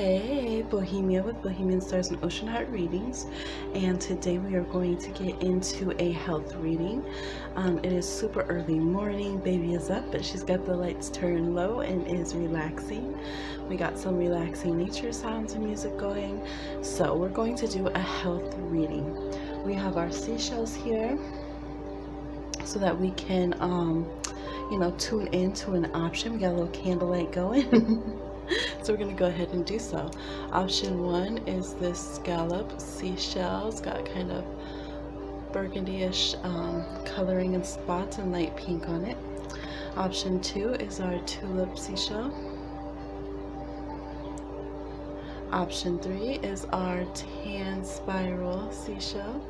Hey, Bohemia with Bohemian Stars and Ocean Heart Readings, and today we are going to get into a health reading. It is super early morning, baby is up, but she's got the lights turned low and is relaxing. We got some relaxing nature sounds and music going, so we're going to do a health reading. We have our seashells here so that we can tune into an option. We got a little candlelight going. So we're going to go ahead and do so. Option 1 is this Scallop seashell. It's got kind of burgundy-ish coloring and spots and light pink on it. Option 2 is our Tulip seashell. Option 3 is our tan spiral seashell.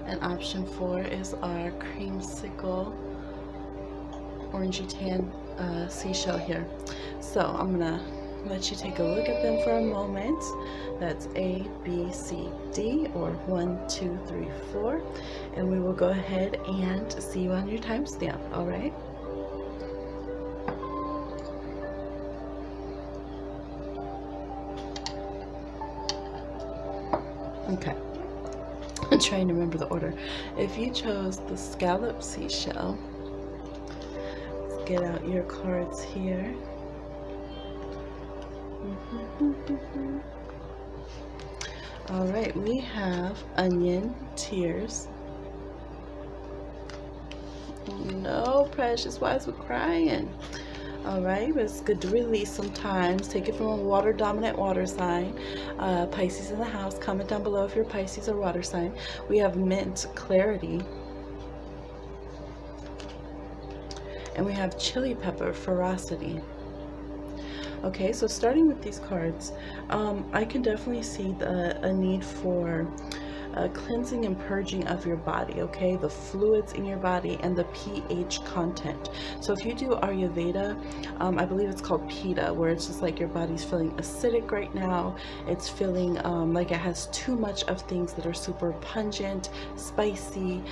And option 4 is our Creamsicle orangey tan seashell here. So I'm gonna let you take a look at them for a moment. That's A, B, C, D, or 1, 2, 3, 4, and we will go ahead and see you on your timestamp. All right. Okay. I'm trying to remember the order. If you chose the Scallop seashell, get out your cards here. All right, we have onion, tears. No, precious, why is we crying? All right, but it's good to release sometimes. Take it from a water dominant water sign. Pisces in the house, comment down below if you're Pisces or water sign. We have mint, clarity. And we have chili pepper, ferocity. Okay, so starting with these cards, I can definitely see a need for cleansing and purging of your body, okay? The fluids in your body and the pH content. So if you do Ayurveda, I believe it's called Pitta, where it's just like your body's feeling acidic right now. It's feeling like it has too much of things that are super pungent, spicy,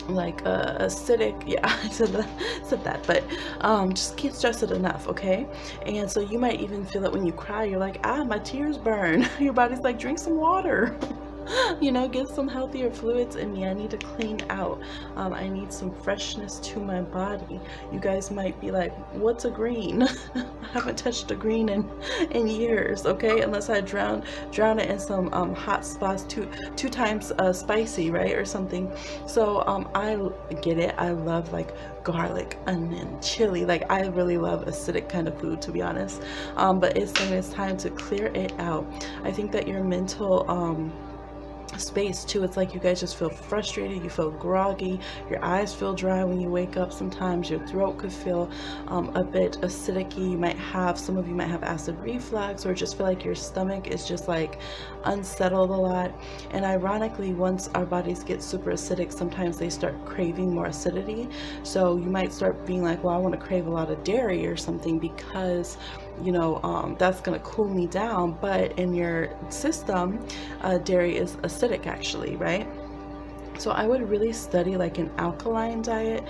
like acidic. Yeah, I said that, but just can't stress it enough, okay? And so you might even feel it when you cry. You're like, my tears burn. Your body's like, drink some water. Get some healthier fluids in me. I need to clean out. I need some freshness to my body. You guys might be like, what's a green? I haven't touched a green in years, okay? Unless I drown it in some hot spots, two times spicy, right, or something. So I get it. I love like garlic, onion, chili. Like I really love acidic kind of food, to be honest. But it's time to clear it out. I think that your mental space too, it's like you guys just feel frustrated, you feel groggy, your eyes feel dry when you wake up. Sometimes your throat could feel a bit acidic. Some of you might have acid reflux, or just feel like your stomach is just like unsettled a lot. And ironically, once our bodies get super acidic, sometimes they start craving more acidity. So you might start being like, well, I want to crave a lot of dairy or something because that's going to cool me down. But in your system, dairy is acidic actually, right? So I would really study like an alkaline diet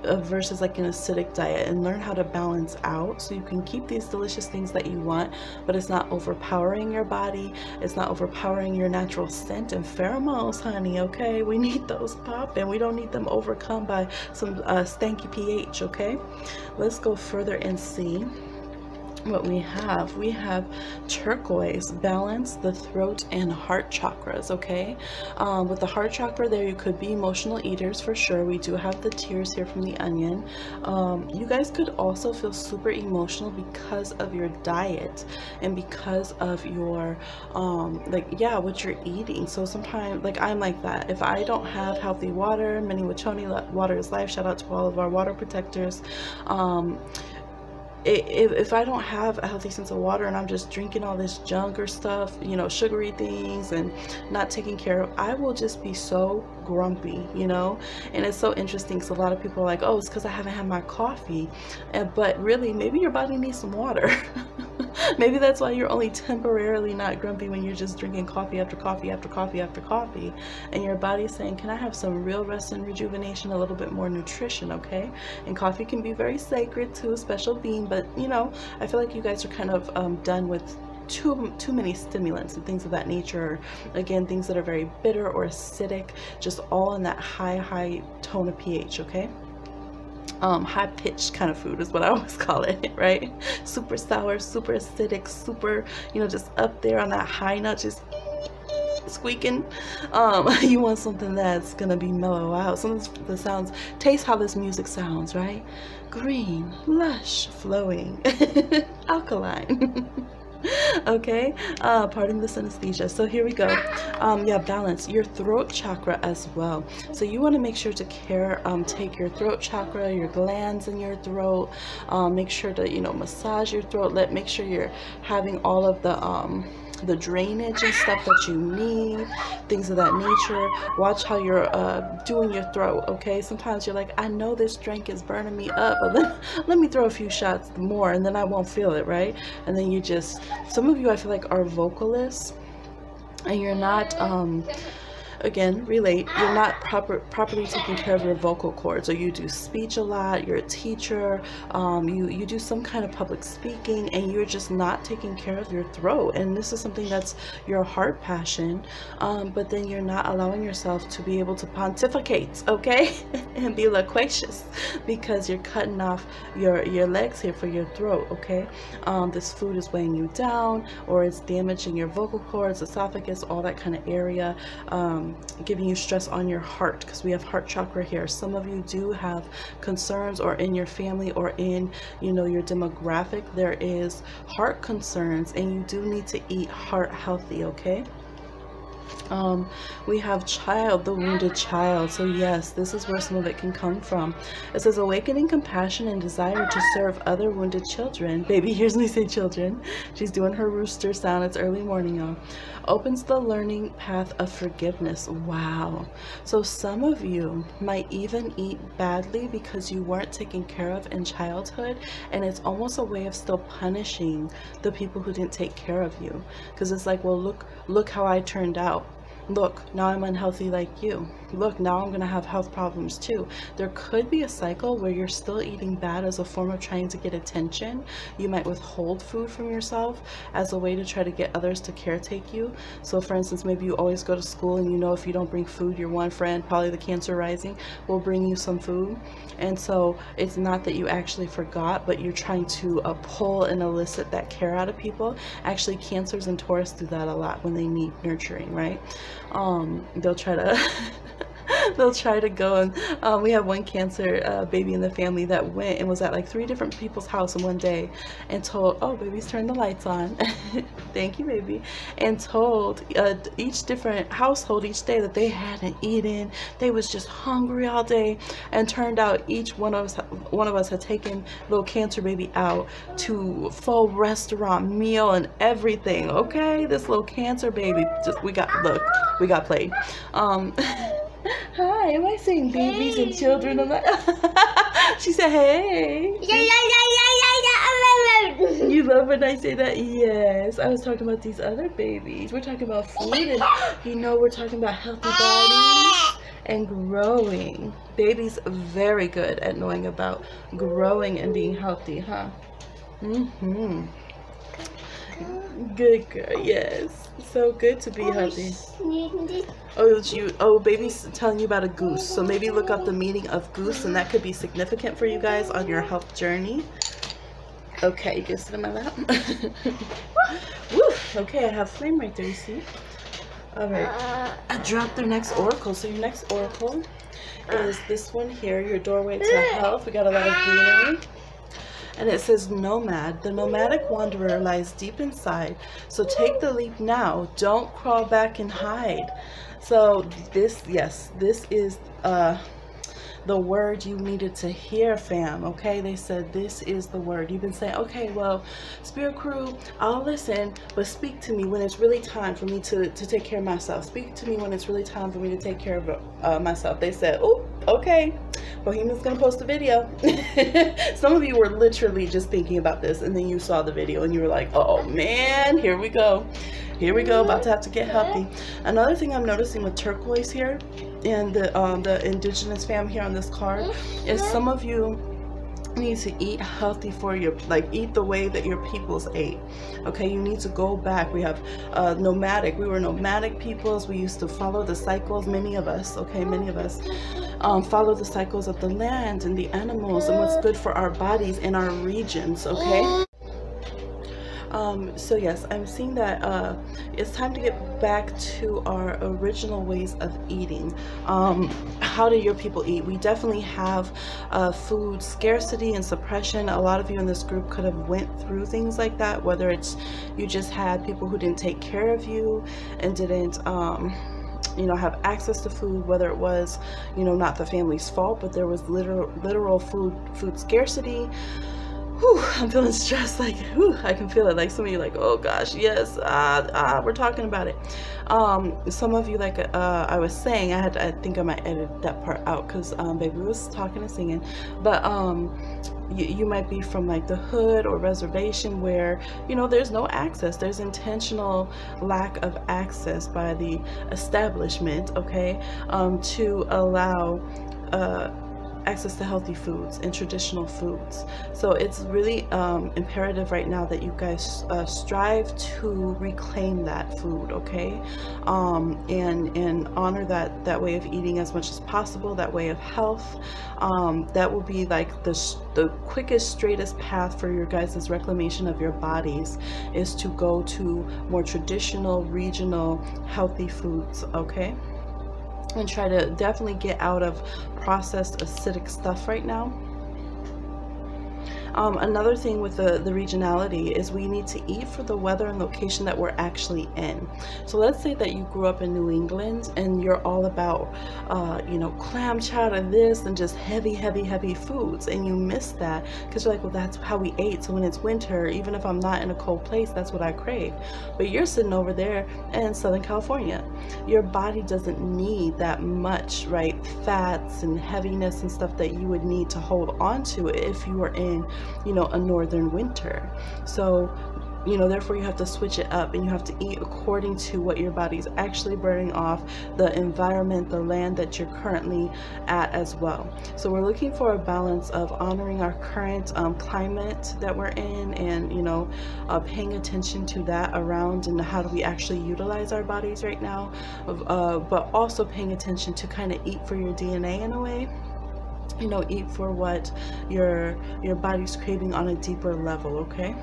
versus like an acidic diet, and learn how to balance out so you can keep these delicious things that you want, but it's not overpowering your body. It's not overpowering your natural scent and pheromones, honey, okay? We need those popping. We don't need them overcome by some stanky pH, okay? Let's go further and see what we have. We have turquoise, balance the throat and heart chakras, okay? With the heart chakra there, you could be emotional eaters for sure. We do have the tears here from the onion. You guys could also feel super emotional because of your diet and because of your what you're eating. So sometimes, like, I'm like that. If I don't have healthy water, Mini Wachoni, water is life, shout out to all of our water protectors. If I don't have a healthy sense of water and I'm just drinking all this junk or stuff, sugary things, and not taking care of, I will just be so grumpy, and it's so interesting because a lot of people are like, oh, it's because I haven't had my coffee, but really maybe your body needs some water. Maybe that's why you're only temporarily not grumpy when you're just drinking coffee after coffee after coffee after coffee, and your body's saying, can I have some real rest and rejuvenation, a little bit more nutrition, okay? And coffee can be very sacred to a special being, but you know, I feel like you guys are kind of done with too many stimulants and things of that nature. Again, things that are very bitter or acidic, just all in that high tone of pH, okay? High pitched kind of food is what I always call it, right? Super sour, super acidic, super, you know, just up there on that high note, just squeaking. You want something that's gonna be mellow out, something that sounds, taste how this music sounds, right? Green, lush, flowing, alkaline. Okay, pardon the synesthesia. So here we go. Yeah, balance your throat chakra as well. So you want to make sure to take your throat chakra, your glands in your throat, make sure to, you know, massage your throat, make sure you're having all of the drainage and stuff that you need, things of that nature. Watch how you're doing your throat, okay? Sometimes you're like, I know this drink is burning me up, but then let me throw a few shots more and then I won't feel it, right? And then you just, some of you I feel like are vocalists and you're not again, relate, you're not properly taking care of your vocal cords, or you do speech a lot, you're a teacher, you do some kind of public speaking, and you're just not taking care of your throat. And this is something that's your heart passion, but then you're not allowing yourself to be able to pontificate, okay, and be loquacious, because you're cutting off your legs here for your throat, okay? This food is weighing you down, or it's damaging your vocal cords, esophagus, all that kind of area, giving you stress on your heart, because we have heart chakra here. Some of you do have concerns, or in your family or in, you know, your demographic there is heart concerns, and you do need to eat heart healthy, okay? We have child, the wounded child. So yes, this is where some of it can come from. It says awakening compassion and desire to serve other wounded children. Baby hears me say children. She's doing her rooster sound. It's early morning, y'all. Opens the learning path of forgiveness. Wow. So some of you might even eat badly because you weren't taken care of in childhood, and it's almost a way of still punishing the people who didn't take care of you, because it's like, well, look how I turned out. Look, now I'm unhealthy like you. Look, now I'm going to have health problems too. There could be a cycle where you're still eating bad as a form of trying to get attention. You might withhold food from yourself as a way to try to get others to caretake you. So for instance, maybe you always go to school and you know if you don't bring food, your one friend, probably the Cancer rising, will bring you some food. And so it's not that you actually forgot, but you're trying to pull and elicit that care out of people. Actually, Cancers and Taurus do that a lot when they need nurturing, right? They'll try to they'll try to go, and we have one Cancer baby in the family that went and was at like 3 different people's house in one day and told, oh, babies, turn the lights on. Thank you, baby. And told each different household each day that they hadn't eaten, they was just hungry all day, and turned out each one of us had taken little Cancer baby out to full restaurant meal and everything, okay? This little Cancer baby, just we got played. Hi, am I saying babies and children? I'm like, she said, hey. You love when I say that? Yes. I was talking about these other babies. We're talking about food, and you know, we're talking about healthy bodies and growing. Babies very good at knowing about growing and being healthy, huh? Mm-hmm. Good girl, yes. So good to be healthy. Oh, baby's telling you about a goose. So maybe look up the meaning of goose, and that could be significant for you guys on your health journey. Okay, you can sit in my lap. Woo! Okay, I have flame right there, you see? Alright, I dropped their next oracle. So your next oracle is this one here, your doorway to health. We got a lot of greenery. And it says nomad. The nomadic wanderer lies deep inside. So take the leap now. Don't crawl back and hide. So this, yes, this is the word you needed to hear, fam. Okay, they said this is the word. You've been saying, okay, well, Spirit Crew, I'll listen, but speak to me when it's really time for me to take care of myself. Speak to me when it's really time for me to take care of myself. They said, oh, okay, Bohemian's gonna post a video. Some of you were literally just thinking about this, and then you saw the video and you were like, oh man, here we go. Here we go, about to have to get healthy. Another thing I'm noticing with turquoise here and the indigenous fam here on this card is some of you need to eat healthy for your, like, eat the way that your peoples ate. Okay, you need to go back. We have nomadic. We were nomadic peoples. We used to follow the cycles. Many of us, okay, many of us follow the cycles of the land and the animals and what's good for our bodies in our regions. Okay. So yes, I'm seeing that it's time to get back to our original ways of eating. How do your people eat? We definitely have food scarcity and suppression. A lot of you in this group could have went through things like that, whether it's you just had people who didn't take care of you and didn't you know, have access to food, whether it was, you know, not the family's fault, but there was literal food scarcity. Whew, I'm feeling stressed, like, whew, I can feel it. Like some of you like, oh gosh, yes, we're talking about it. Some of you, like I was saying, I think I might edit that part out because baby was talking and singing, but you might be from like the hood or reservation where, you know, there's no access. There's intentional lack of access by the establishment, okay, to allow access to healthy foods and traditional foods. So it's really imperative right now that you guys strive to reclaim that food, okay, and honor that way of eating as much as possible, that way of health. That will be like the quickest, straightest path for your guys' reclamation of your bodies, is to go to more traditional, regional, healthy foods, okay? And try to definitely get out of processed acidic stuff right now. Another thing with the regionality is we need to eat for the weather and location that we're actually in. So let's say that you grew up in New England and you're all about, you know, clam chowder this and just heavy foods, and you miss that because you're like, well, that's how we ate. So when it's winter, even if I'm not in a cold place, that's what I crave. But you're sitting over there in Southern California. Your body doesn't need that much, right? Fats and heaviness and stuff that you would need to hold on to if you were in, you know, a northern winter. So, you know, therefore you have to switch it up and you have to eat according to what your body's actually burning off, the environment, the land that you're currently at as well. So we're looking for a balance of honoring our current climate that we're in, and, you know, paying attention to that around and how do we actually utilize our bodies right now, but also paying attention to kind of eat for your DNA in a way. You know, eat for what your body's craving on a deeper level, okay?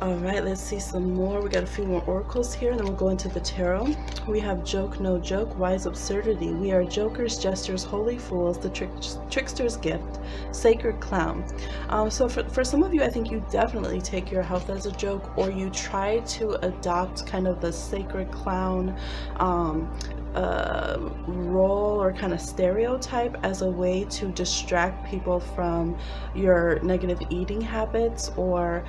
All right, let's see some more. We got a few more oracles here, and then we'll go into the tarot. We have joke, no joke, wise absurdity. We are jokers, jesters, holy fools, the trickster's gift, sacred clown. So for some of you, I think you definitely take your health as a joke, or you try to adopt kind of the sacred clown role or kind of stereotype as a way to distract people from your negative eating habits, or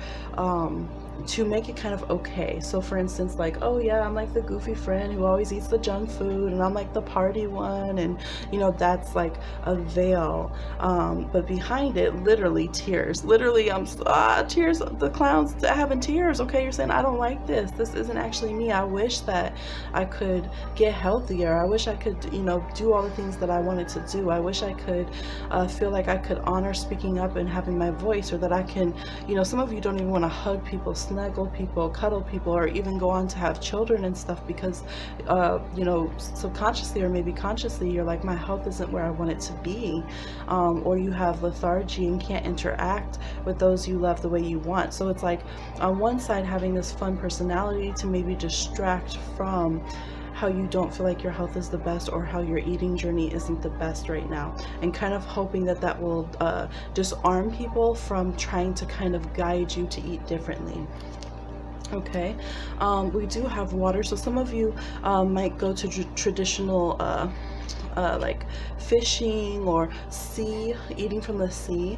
to make it kind of okay. So for instance, like, oh yeah, I'm like the goofy friend who always eats the junk food, and I'm like the party one, and you know, that's like a veil, but behind it, literally tears. Literally, tears, the clown's having tears. Okay, you're saying, I don't like this isn't actually me. I wish that I could get healthier. I wish I could, you know, do all the things that I wanted to do. I wish I could feel like I could honor speaking up and having my voice, or that I can, you know, some of you don't even want to hug people, snuggle people, cuddle people, or even go on to have children and stuff because you know, subconsciously or maybe consciously, you're like, my health isn't where I want it to be, or you have lethargy and can't interact with those you love the way you want. So it's like, on one side, having this fun personality to maybe distract from how you don't feel like your health is the best, or how your eating journey isn't the best right now, and kind of hoping that that will disarm people from trying to kind of guide you to eat differently. Okay, we do have water, so some of you might go to traditional like fishing or eating from the sea.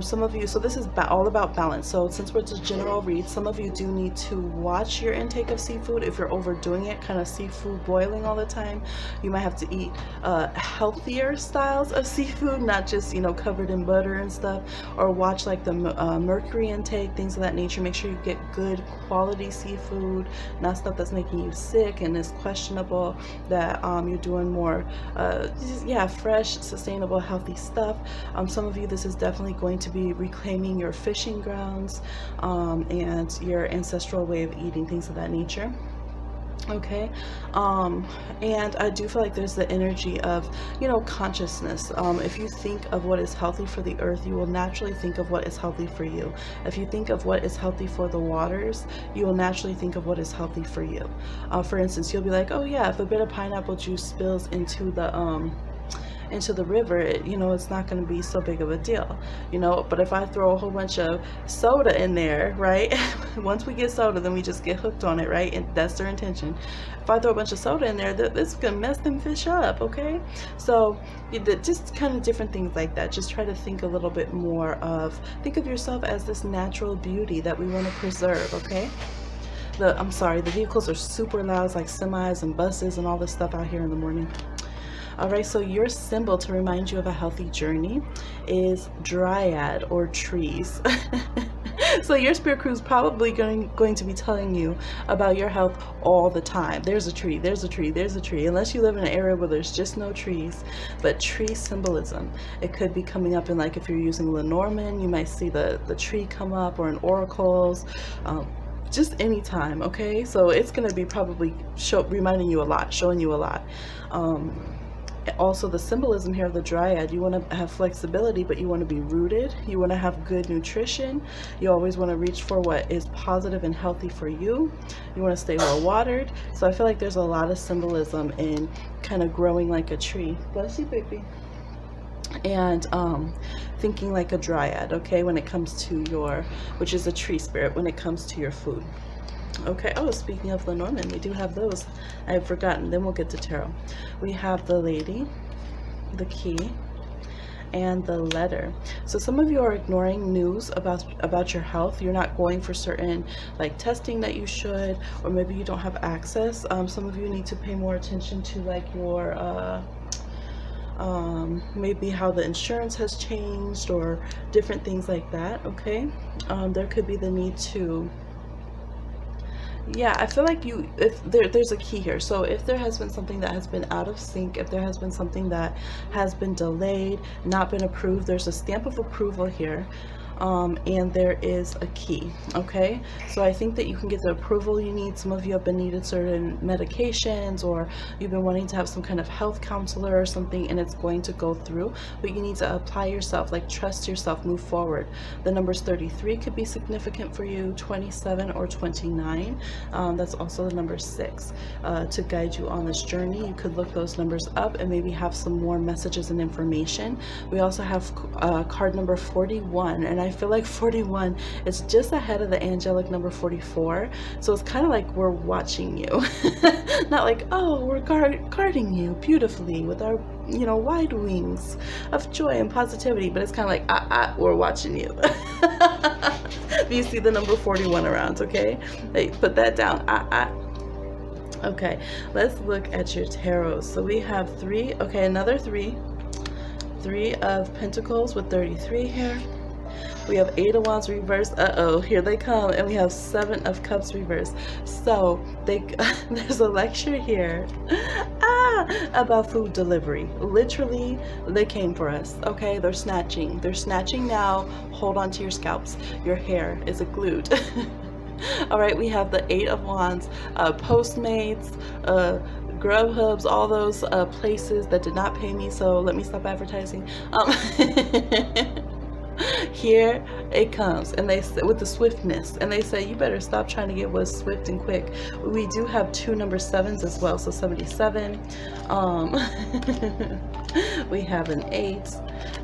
Some of you, so this is all about balance. So since we're just general read, some of you do need to watch your intake of seafood. If you're overdoing it, kind of seafood boiling all the time, you might have to eat healthier styles of seafood, not just, you know, covered in butter and stuff. Or watch like the mercury intake, things of that nature. Make sure you get good quality seafood, not stuff that's making you sick and is questionable, that you're doing more fresh, sustainable, healthy stuff. Some of you, this is definitely going to be reclaiming your fishing grounds and your ancestral way of eating, things of that nature. Okay, and I do feel like there's the energy of, you know, consciousness. If you think of what is healthy for the earth, you will naturally think of what is healthy for you. If you think of what is healthy for the waters, you will naturally think of what is healthy for you. For instance, you'll be like, oh yeah, if a bit of pineapple juice spills into the river, you know, it's not going to be so big of a deal, you know. But if I throw a whole bunch of soda in there, right, once we get soda, then we just get hooked on it, right, and that's their intention. If I throw a bunch of soda in there, this is gonna mess them fish up. Okay, so just kind of different things like that. Just try to think a little bit more think of yourself as this natural beauty that we want to preserve. Okay, I'm sorry, the vehicles are super loud. It's like semis and buses and all this stuff out here in the morning. Alright, so your symbol to remind you of a healthy journey is dryad or trees. So your spirit crew is probably going to be telling you about your health all the time. There's a tree, there's a tree, there's a tree, unless you live in an area where there's just no trees. But tree symbolism, it could be coming up in, like, if you're using Lenormand, you might see the tree come up, or in oracles. Just anytime. Okay, so it's going to be probably reminding you a lot, showing you a lot. Also, the symbolism here of the dryad, you want to have flexibility, but you want to be rooted. You want to have good nutrition. You always want to reach for what is positive and healthy for you. You want to stay well watered. So I feel like there's a lot of symbolism in kind of growing like a tree. Bless you, baby. And thinking like a dryad, okay, when it comes to your, which is a tree spirit, when it comes to your food. Okay, oh, speaking of Lenormand, we do have those. I have forgotten. Then we'll get to tarot. We have the lady, the key, and the letter. So some of you are ignoring news about your health. You're not going for certain, like, testing that you should, or maybe you don't have access. Some of you need to pay more attention to, like, your maybe how the insurance has changed, or different things like that. Okay, there could be the need to, yeah, I feel like there's a key here. So if there has been something that has been out of sync, if there has been something that has been delayed, not been approved, there's a stamp of approval here. And there is a key. Okay, so I think that you can get the approval you need. Some of you have been needed certain medications, or you've been wanting to have some kind of health counselor or something, and it's going to go through, but you need to apply yourself, like, trust yourself, move forward. The numbers 33 could be significant for you, 27 or 29. That's also the number 6 to guide you on this journey. You could look those numbers up and maybe have some more messages and information. We also have card number 41, and I feel like 41 is just ahead of the angelic number 44. So it's kind of like we're watching you. Not like, oh, we're guarding you beautifully with our, you know, wide wings of joy and positivity, but it's kind of like, we're watching you. Do you see the number 41 around? Okay, hey, put that down. Okay, let's look at your tarot. So we have 3, okay, another 3 of Pentacles with 33 here. We have 8 of Wands reversed. Here they come. And we have 7 of Cups reversed. So there's a lecture here about food delivery. Literally, they came for us. Okay, they're snatching. They're snatching now. Hold on to your scalps. Your hair is glued. All right, we have the 8 of Wands, Postmates, Grubhubs, all those places that did not pay me. So let me stop advertising. Here it comes, and they say, with the swiftness, and they say you better stop trying to get what's swift and quick. We do have 2 number 7s as well, so 77. We have an 8.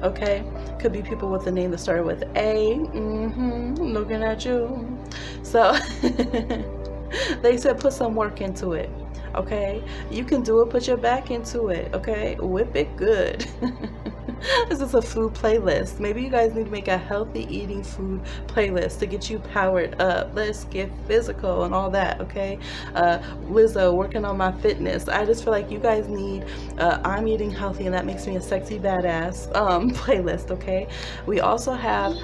Okay, could be people with a name that started with A. Looking at you. So they said put some work into it. okay? You can do it, put your back into it, okay? Whip it good. This is a food playlist. Maybe you guys need to make a healthy eating food playlist to get you powered up. Let's get physical and all that, okay? Lizzo, working on my fitness. I just feel like you guys need I'm eating healthy and that makes me a sexy badass playlist, okay? We also have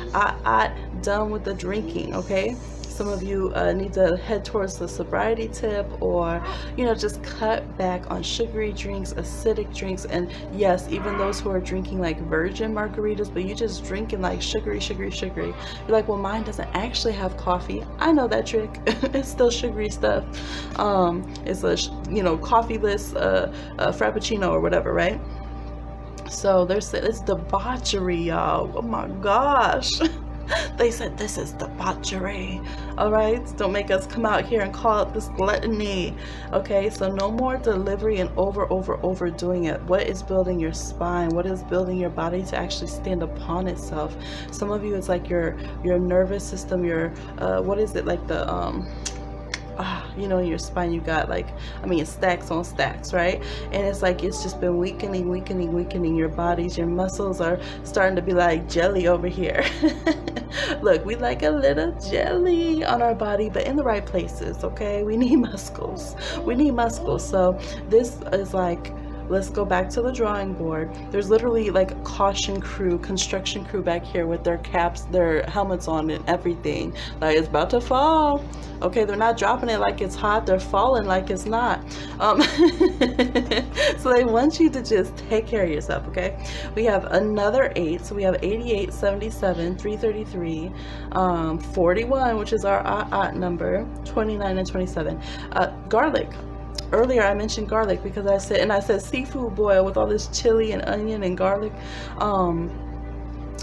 done with the drinking, okay? Some of you need to head towards the sobriety tip, or you know, just cut back on sugary drinks, acidic drinks, and yes, even those who are drinking like virgin margaritas, but you just drinking like sugary. You're like, well, mine doesn't actually have coffee. I know that trick. It's still sugary stuff. It's a coffee-less frappuccino or whatever, right? So it's debauchery, y'all. Oh my gosh. They said this is debauchery. All right, don't make us come out here and call it this gluttony. Okay, so no more delivery and overdoing it. What is building your spine? What is building your body to actually stand upon itself? Some of you, it's like your nervous system, your what is it, like the you know, in your spine you got like, I mean, stacks on stacks, right? And it's like it's just been weakening your bodies. Your muscles are starting to be like jelly over here. Look, we like a little jelly on our body, but in the right places, okay? We need muscles. So this is like, let's go back to the drawing board. There's literally like a construction crew back here with their caps, their helmets on and everything. Like, it's about to fall. Okay, they're not dropping it like it's hot, they're falling like it's not. So they want you to just take care of yourself, okay? We have another 8, so we have 88, 77, 333, 41, which is our number, 29 and 27. Garlic. Earlier I mentioned garlic because I said seafood boil with all this chili and onion and garlic.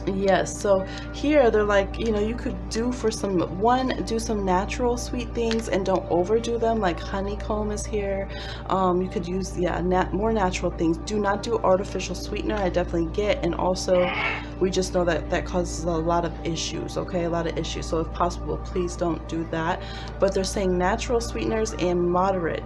Yes, so here they're like, you know, you could do some natural sweet things and don't overdo them, like honeycomb is here. You could use more natural things. Do not do artificial sweetener. I definitely get, and also we just know that causes a lot of issues, okay? A lot of issues. So if possible, please don't do that. But they're saying natural sweeteners and moderate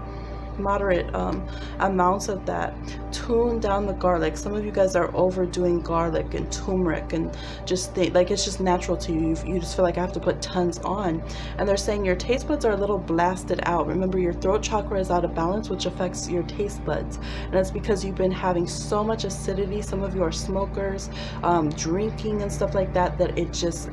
amounts of that. Tune down the garlic. Some of you guys are overdoing garlic and turmeric and just think like it's just natural to you. You just feel like I have to put tons on. And they're saying your taste buds are a little blasted out. Remember, your throat chakra is out of balance, which affects your taste buds, and it's because you've been having so much acidity. Some of you are smokers, drinking and stuff like that, that it just,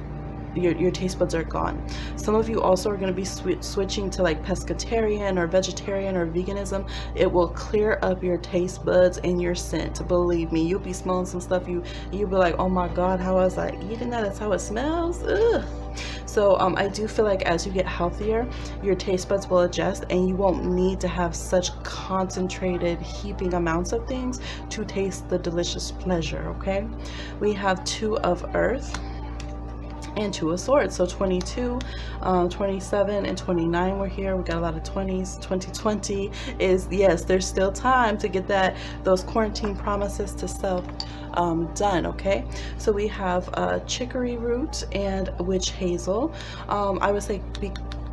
your taste buds are gone. Some of you also are going to be switching to like pescatarian or vegetarian or veganism. It will clear up your taste buds and your scent. Believe me, you'll be smelling some stuff you'll be like, oh my god, how was I eating that? That's how it smells. Ugh. So I do feel like as you get healthier, your taste buds will adjust and you won't need to have such concentrated heaping amounts of things to taste the delicious pleasure, okay? We have 2 of earth and 2 of swords, so 22, 27 and 29 were here. We got a lot of 20s. 2020 is, yes, there's still time to get those quarantine promises to self done, okay? So we have chicory root and witch hazel. I would say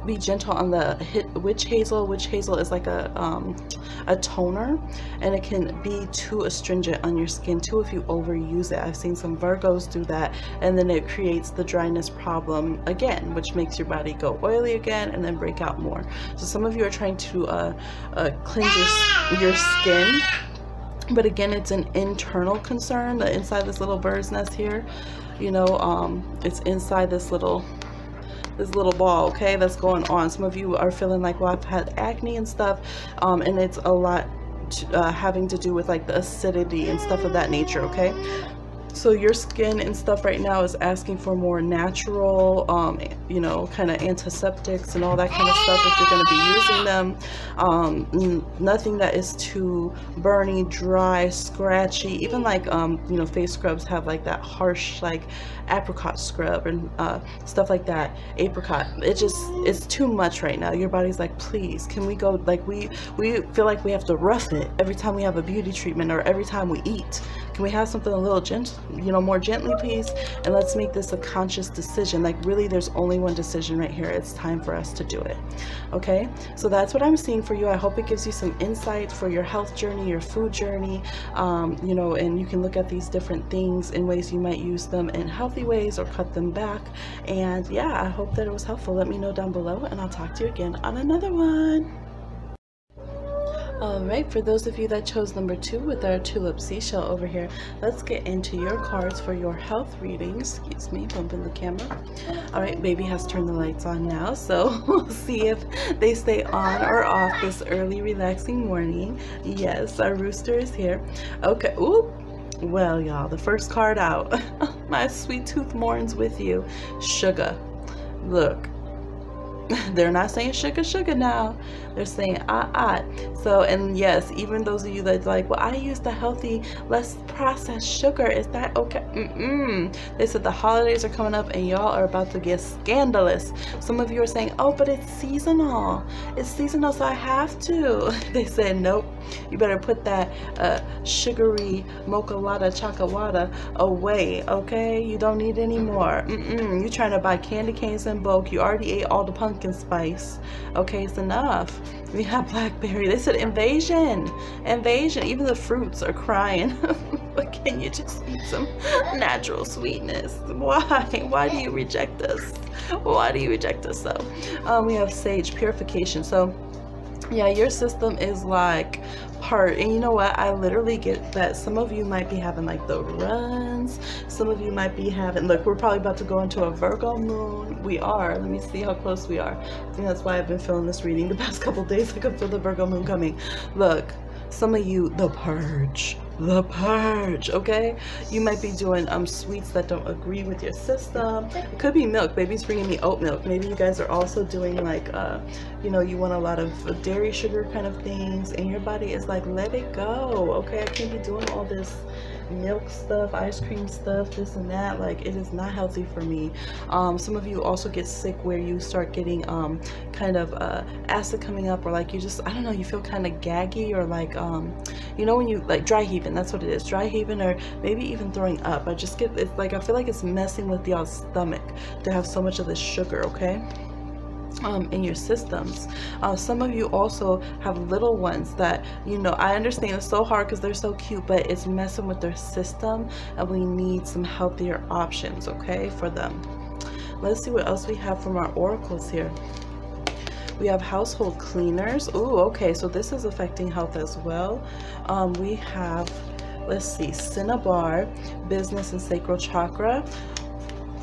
be gentle on the witch hazel. Witch hazel is like a toner, and it can be too astringent on your skin too if you overuse it. I've seen some Virgos do that, and then it creates the dryness problem again, which makes your body go oily again and then break out more. So some of you are trying to cleanse your skin, but again, it's an internal concern. Inside this little bird's nest here, you know, it's inside this little ball, okay, that's going on. Some of you are feeling like, well, I've had acne and stuff, and it's a lot having to do with like the acidity and stuff of that nature, okay? So your skin and stuff right now is asking for more natural, you know, kind of antiseptics and all that kind of stuff if you're going to be using them. Nothing that is too burny, dry, scratchy. Even like, you know, face scrubs have like that harsh, like apricot scrub and stuff like that. Apricot. It's too much right now. Your body's like, please, can we go, like we feel like we have to rough it every time we have a beauty treatment or every time we eat. Can we have something a little gentle, you know, more gently, please? And let's make this a conscious decision. Like, really, there's only one decision right here. It's time for us to do it. Okay, so that's what I'm seeing for you. I hope it gives you some insight for your health journey, your food journey, you know, and you can look at these different things in ways you might use them in healthy ways or cut them back. And yeah, I hope that it was helpful. Let me know down below, and I'll talk to you again on another one. Alright, for those of you that chose number 2 with our Tulip Seashell over here, let's get into your cards for your health readings. Excuse me, bumping the camera. Alright, baby has turned the lights on now, so we'll see if they stay on or off this early relaxing morning. Yes, our rooster is here. Okay, ooh. Well, y'all, the first card out. My sweet tooth mourns with you. Sugar. Look. They're not saying sugar sugar now, they're saying so, and yes, even those of you that's like, well, I use the healthy, less processed sugar, is that okay? They said the holidays are coming up and y'all are about to get scandalous. Some of you are saying, oh, but it's seasonal, so I have to. They said, nope, you better put that sugary mocha latte chocolate away, okay? You don't need any more. You're trying to buy candy canes in bulk. You already ate all the pumpkin spice. Okay, it's enough. We have blackberry. They said invasion. Even the fruits are crying. But can you just eat some natural sweetness? Why do you reject us? Why do you reject us? So we have sage purification. So yeah, your system is like part, and you know what, I literally get that some of you might be having like the runs, some of you might be having, look, we're probably about to go into a Virgo moon. We are, let me see how close we are. I think that's why I've been feeling this reading the past couple days. I could feel the Virgo moon coming. Look, some of you, the purge, okay? You might be doing sweets that don't agree with your system. It could be milk. Baby's bringing me oat milk. Maybe you guys are also doing like you know, you want a lot of dairy sugar kind of things, and your body is like, let it go, okay? I can't be doing all this milk stuff, ice cream stuff, this and that. Like, it is not healthy for me. Some of you also get sick where you start getting kind of acid coming up, or like you just, I don't know, you feel kind of gaggy, or like you know, when you like dry heaving, that's what it is, dry heaving, or maybe even throwing up. I just get, it's like, I feel like it's messing with y'all's stomach to have so much of this sugar, okay, in your systems. Some of you also have little ones that, you know, I understand it's so hard because they're so cute, but it's messing with their system, and we need some healthier options, okay, for them. Let's see what else we have from our oracles here. We have household cleaners. Ooh, okay, so this is affecting health as well. We have, let's see, Cinnabar, business and sacral chakra.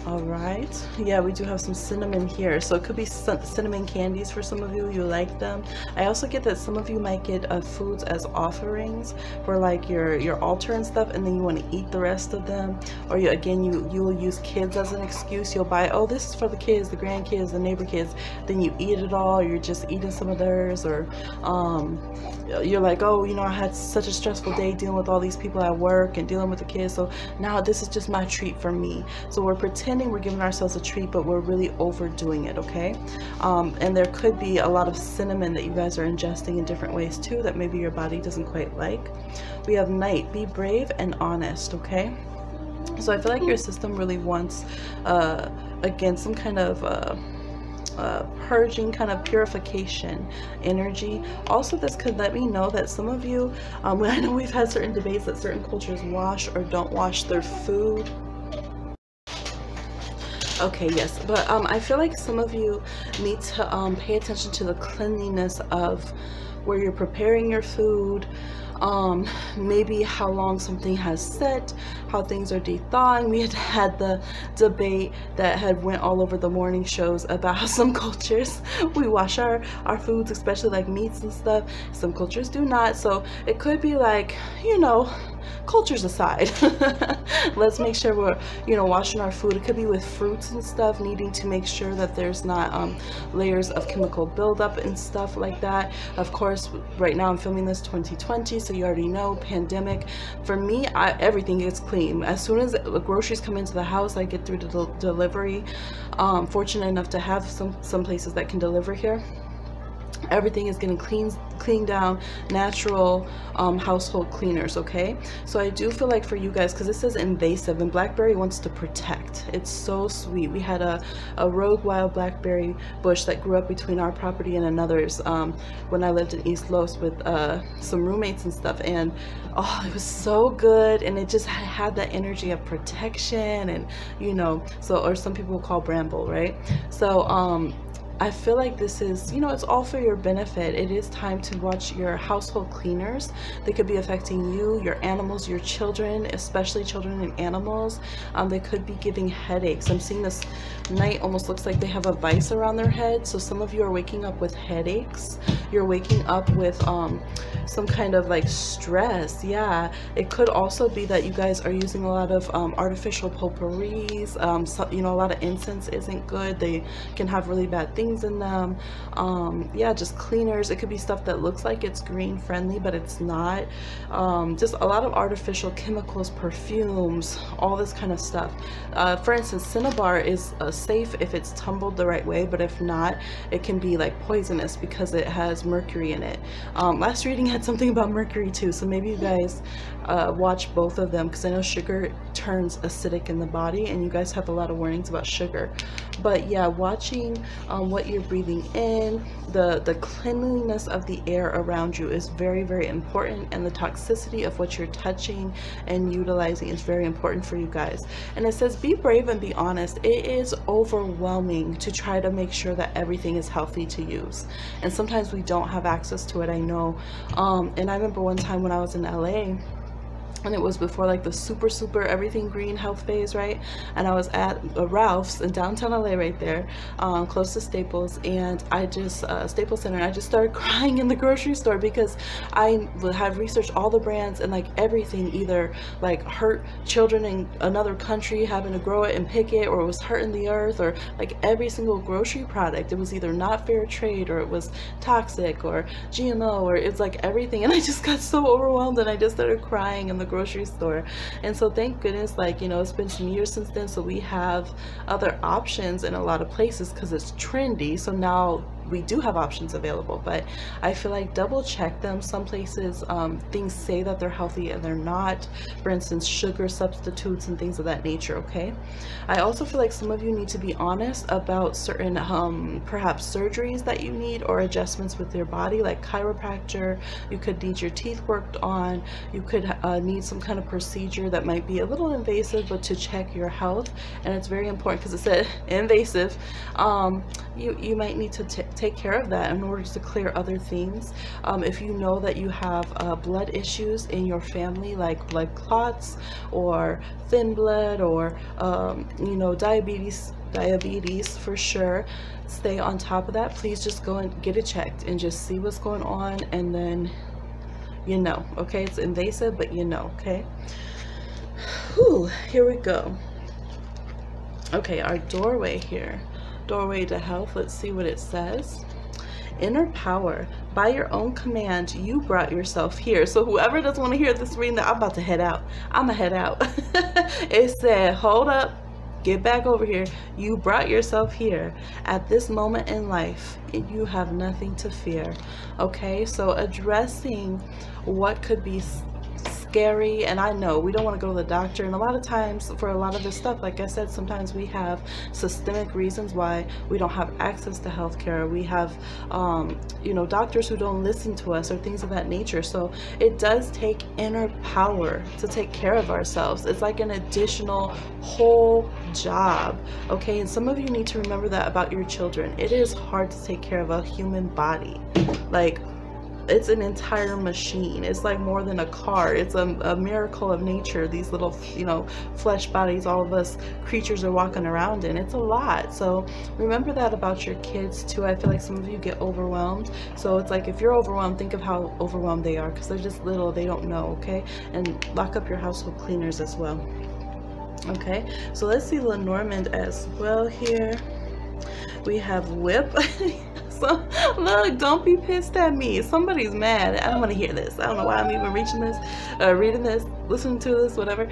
All right, yeah, we do have some cinnamon here, so it could be cinnamon candies for some of you. You like them. I also get that some of you might get foods as offerings for like your altar and stuff, and then you want to eat the rest of them. Or you will use kids as an excuse. You'll buy, oh, this is for the kids, the grandkids, the neighbor kids, then you eat it all, or you're just eating some of theirs. Or you're like, oh, you know, I had such a stressful day dealing with all these people at work and dealing with the kids, so now this is just my treat for me. So we're pretending we're giving ourselves a treat, but we're really overdoing it, okay? And there could be a lot of cinnamon that you guys are ingesting in different ways too that maybe your body doesn't quite like. We have night, be brave and honest, okay? So I feel like your system really wants again some kind of purging, kind of purification energy. Also, this could let me know that some of you, I know we've had certain debates that certain cultures wash or don't wash their food. Okay, yes, but I feel like some of you need to pay attention to the cleanliness of where you're preparing your food, maybe how long something has set, how things are de-thawing. We had the debate that had went all over the morning shows about how some cultures, we wash our foods, especially like meats and stuff. Some cultures do not. So it could be like, you know, cultures aside, let's make sure we're, you know, washing our food. It could be with fruits and stuff, needing to make sure that there's not layers of chemical buildup and stuff like that. Of course, right now I'm filming this 2020, so you already know, pandemic. For me, everything gets clean. As soon as the groceries come into the house, I get through the delivery. Fortunate enough to have some places that can deliver here. everything is getting cleaned down, natural household cleaners. Okay, so I do feel like for you guys, because it says invasive, and blackberry wants to protect. It's so sweet. We had a rogue wild blackberry bush that grew up between our property and another's when I lived in East Los with some roommates and stuff, and oh, it was so good, and it just had that energy of protection, and you know, so, or some people call bramble, right? So I feel like this is, you know, it's all for your benefit. It is time to watch your household cleaners. They could be affecting you, your animals, your children, especially children and animals. They could be giving headaches. I'm seeing this knight almost looks like they have a vice around their head. So some of you are waking up with headaches. You're waking up with some kind of like stress. Yeah, it could also be that you guys are using a lot of artificial potpourris. So, you know, a lot of incense isn't good. They can have really bad things in them. Yeah, just cleaners. It could be stuff that looks like it's green friendly, but it's not. Just a lot of artificial chemicals, perfumes, all this kind of stuff. For instance, cinnabar is safe if it's tumbled the right way, but if not, it can be like poisonous because it has mercury in it. Last reading had something about mercury too, so maybe you guys watch both of them, because I know sugar turns acidic in the body, and you guys have a lot of warnings about sugar. But yeah, watching what you're breathing in, the cleanliness of the air around you is very, very important, and the toxicity of what you're touching and utilizing is very important for you guys. And it says be brave and be honest. It is overwhelming to try to make sure that everything is healthy to use, and sometimes we don't have access to it, I know. And I remember one time when I was in LA, and it was before like the super everything green health phase, right? And I was at Ralph's in downtown LA right there, close to Staples, and I just Staples Center, and I just started crying in the grocery store because I had researched all the brands, and like everything either like hurt children in another country having to grow it and pick it, or it was hurting the earth, or like every single grocery product, it was either not fair trade, or it was toxic, or GMO, or it's like everything. And I just got so overwhelmed, and I just started crying in the grocery store. And so thank goodness, like, you know, it's been some years since then, so we have other options in a lot of places because it's trendy. So now we do have options available, but I feel like double check them. Some places things say that they're healthy and they're not, for instance sugar substitutes and things of that nature. Okay, I also feel like some of you need to be honest about certain perhaps surgeries that you need, or adjustments with your body, like chiropractor. You could need your teeth worked on. You could need some kind of procedure that might be a little invasive, but to check your health. And it's very important because it said invasive. You might need to take care of that in order to clear other things. If you know that you have blood issues in your family, like blood clots or thin blood, or you know, diabetes for sure, stay on top of that. Please just go and get it checked and just see what's going on, and then you know. Okay, it's invasive, but you know. Okay, whew, here we go. Okay, our doorway here, doorway to health. Let's see what it says. Inner power. By your own command, you brought yourself here. So whoever doesn't want to hear this reading, I'm about to head out. I'm gonna head out. It said, hold up, get back over here. You brought yourself here at this moment in life, and you have nothing to fear. Okay, so addressing what could be scary. And I know we don't want to go to the doctor, and a lot of times for a lot of this stuff, like I said, sometimes we have systemic reasons why we don't have access to healthcare. We have you know, doctors who don't listen to us, or things of that nature. So it does take inner power to take care of ourselves. It's like an additional whole job. Okay, and some of you need to remember that about your children. It is hard to take care of a human body. Like, it's an entire machine. It's like more than a car. It's a miracle of nature. These little, you know, flesh bodies all of us creatures are walking around in. It's a lot. So remember that about your kids too. I feel like some of you get overwhelmed. So it's like, if you're overwhelmed, think of how overwhelmed they are, because they're just little, they don't know. Okay, and lock up your household cleaners as well. Okay, so let's see Lenormand as well here. We have whip. So look, don't be pissed at me. Somebody's mad. I don't want to hear this. I don't know why I'm even reading this, listening to this, whatever.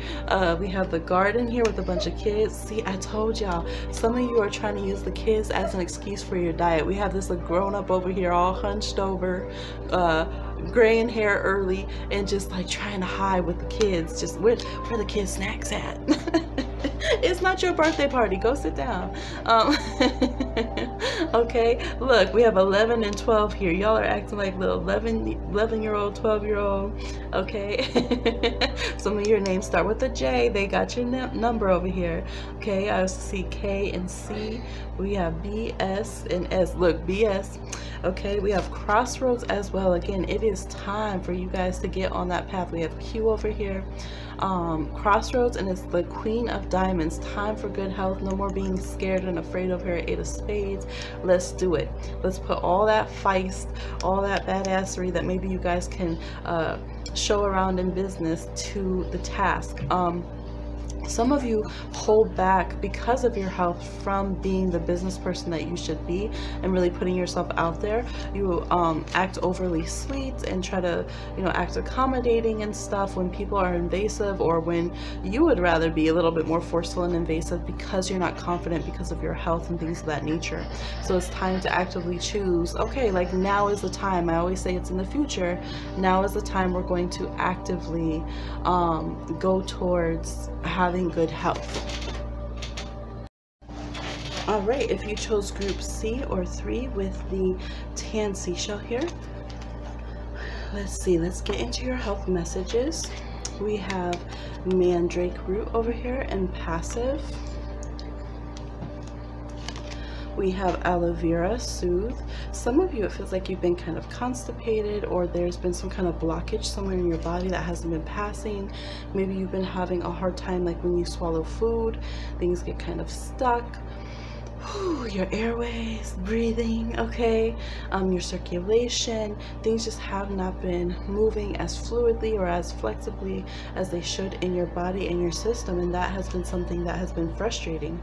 We have the garden here with a bunch of kids. See, I told y'all, some of you are trying to use the kids as an excuse for your diet. We have this grown up over here all hunched over, graying hair early, and just like trying to hide with the kids. Just where the kids snacks at? It's not your birthday party. Go sit down. Okay, look, we have 11 and 12 here. Y'all are acting like little 11-year-old, 12-year-old. Okay. Some of your names start with a J. They got your number over here. Okay, I also see K and C. We have B, S, and S. Look, BS. Okay, we have Crossroads as well. Again, it is time for you guys to get on that path. We have Q over here. Crossroads, and it's the Queen of Diamonds. Time for good health. No more being scared and afraid of her. 8 of Spades. Let's do it. Let's put all that feist, all that badassery that maybe you guys can show around in business to the task. Some of you hold back because of your health from being the business person that you should be and really putting yourself out there. You act overly sweet and try to, act accommodating and stuff when people are invasive, or when you would rather be a little bit more forceful and invasive because you're not confident because of your health and things of that nature. So it's time to actively choose, okay, like now is the time. I always say it's in the future. Now is the time we're going to actively go towards having good health. All right, if you chose group C or 3 with the tan seashell here, let's see, let's get into your health messages. We have mandrake root over here and passive. We have aloe vera, soothe. Some of you, it feels like you've been kind of constipated, or there's been some kind of blockage somewhere in your body that hasn't been passing. Maybe you've been having a hard time, like when you swallow food, things get kind of stuck. Your airways, breathing, okay, your circulation, things just have not been moving as fluidly or as flexibly as they should in your body and your system, and that has been something that has been frustrating.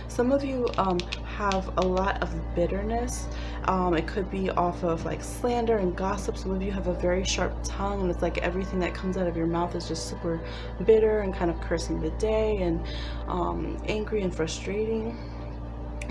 Some of you have a lot of bitterness. It could be off of like slander and gossip. Some of you have a very sharp tongue, and it's like everything that comes out of your mouth is just super bitter and kind of cursing the day and angry and frustrated.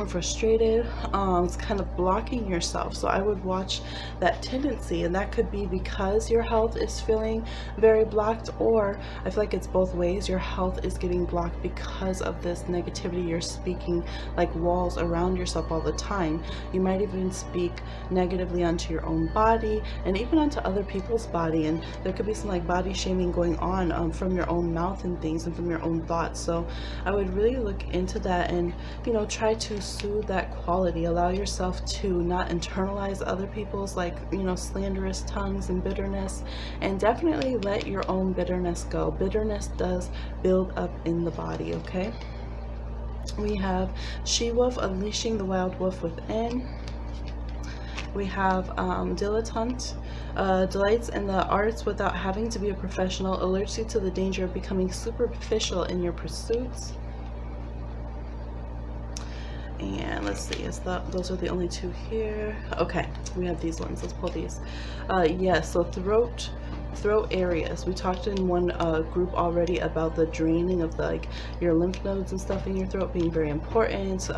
It's kind of blocking yourself. So I would watch that tendency, and that could be because your health is feeling very blocked, or I feel like it's both ways. Your health is getting blocked because of this negativity. You're speaking like walls around yourself all the time. You might even speak negatively onto your own body and even onto other people's body, and there could be some like body shaming going on from your own mouth and things, and from your own thoughts. So I would really look into that and try to soothe that quality. Allow yourself to not internalize other people's slanderous tongues and bitterness, and definitely let your own bitterness go. Bitterness does build up in the body. Okay, we have she-wolf, unleashing the wild wolf within. We have dilettante, delights in the arts without having to be a professional, alerts you to the danger of becoming superficial in your pursuits. And let's see, those are the only 2 here. Okay, we have these ones. Let's pull these. So throat areas. We talked in one group already about the draining of your lymph nodes and stuff in your throat being very important.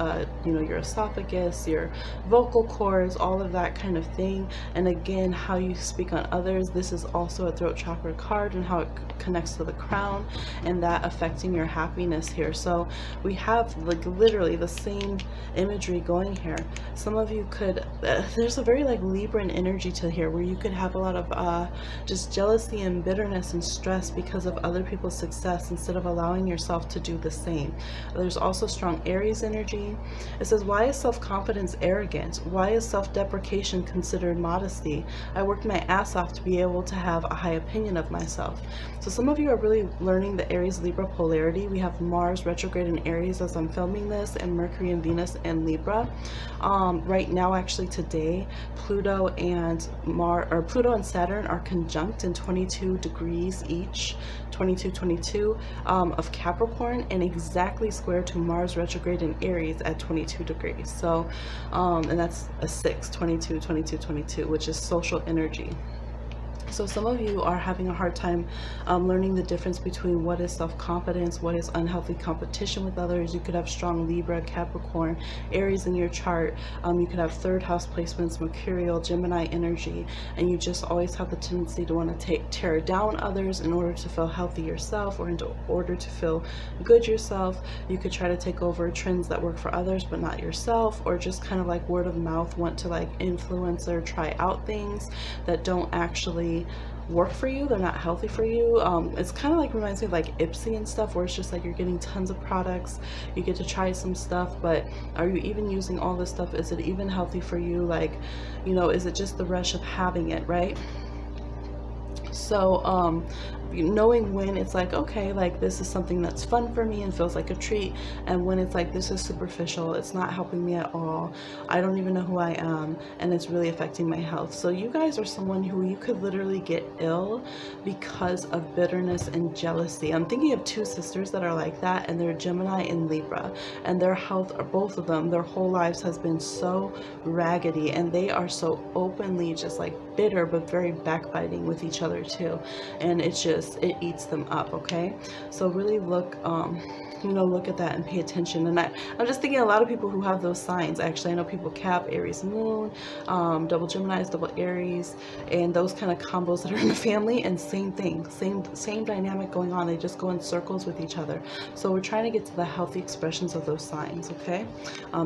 Your esophagus, your vocal cords, all of that kind of thing. And again, how you speak on others. This is also a throat chakra card, and how it connects to the crown, and that affecting your happiness here. So we have literally the same imagery going here. Some of you could there's a very Libran energy to here, where you could have a lot of just jealousy and bitterness and stress because of other people's success, instead of allowing yourself to do the same. There's also strong Aries energy. It says, why is self-confidence arrogant? Why is self-deprecation considered modesty? I worked my ass off to be able to have a high opinion of myself. So some of you are really learning the Aries Libra polarity. We have Mars retrograde in Aries as I'm filming this, and Mercury and Venus in Libra. Right now, actually today, Pluto and Saturn are conjunct in and 22 degrees each, 22 of Capricorn, and exactly square to Mars retrograde in Aries at 22 degrees. So and that's a 6, 22, which is social energy. So some of you are having a hard time learning the difference between what is self-confidence, what is unhealthy competition with others. You could have strong Libra, Capricorn, Aries in your chart. You could have third house placements, Mercurial, Gemini energy, and you just always have the tendency to want to tear down others in order to feel healthy yourself, or in order to feel good yourself. You could try to take over trends that work for others but not yourself, or just kind of like word of mouth, want to like influence or try out things that don't actually work for you. They're not healthy for you. It's kind of like, reminds me of like Ipsy and stuff, where it's just like you're getting tons of products, you get to try some stuff, but are you even using all this stuff? Is it even healthy for you? Like, you know, is it just the rush of having it, right? So knowing when it's like, okay, like this is something that's fun for me and feels like a treat, and when it's like, this is superficial, it's not helping me at all, I don't even know who I am, and it's really affecting my health. So you guys are someone who you could literally get ill because of bitterness and jealousy. I'm thinking of two sisters that are like that, and they're Gemini and Libra, and their health, or both of them, their whole lives has been so raggedy, and they are so openly just like bitter, but very backbiting with each other too, and it's just, it eats them up. Okay, so really look you know, look at that and pay attention. And I'm just thinking a lot of people who have those signs, actually I know people Cap, Aries moon, double Geminis, double Aries, and those kind of combos that are in the family, and same thing, same dynamic going on. They just go in circles with each other. So we're trying to get to the healthy expressions of those signs. Okay,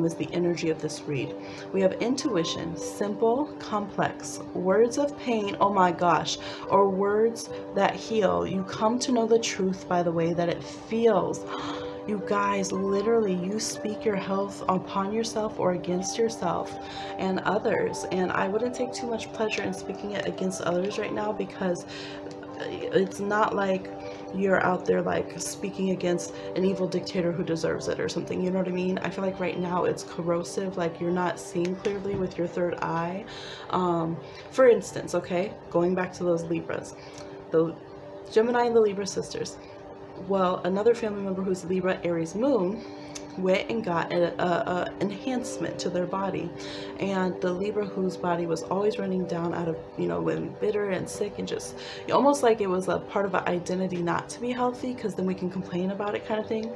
is the energy of this read. We have intuition, simple, complex, words of pain, oh my gosh, or words that heal. You come to know the truth by the way that it feels. You guys, literally, you speak your health upon yourself or against yourself and others. And I wouldn't take too much pleasure in speaking it against others right now, because it's not like you're out there like speaking against an evil dictator who deserves it or something, you know what I mean? I feel like right now it's corrosive, like you're not seeing clearly with your third eye. For instance, okay, going back to those Libras, the Gemini and the Libra sisters. Well, another family member who's Libra, Aries moon, went and got a enhancement to their body, and the Libra whose body was always running down out of, you know, when bitter and sick, and just almost like it was a part of an identity not to be healthy, because then we can complain about it kind of thing.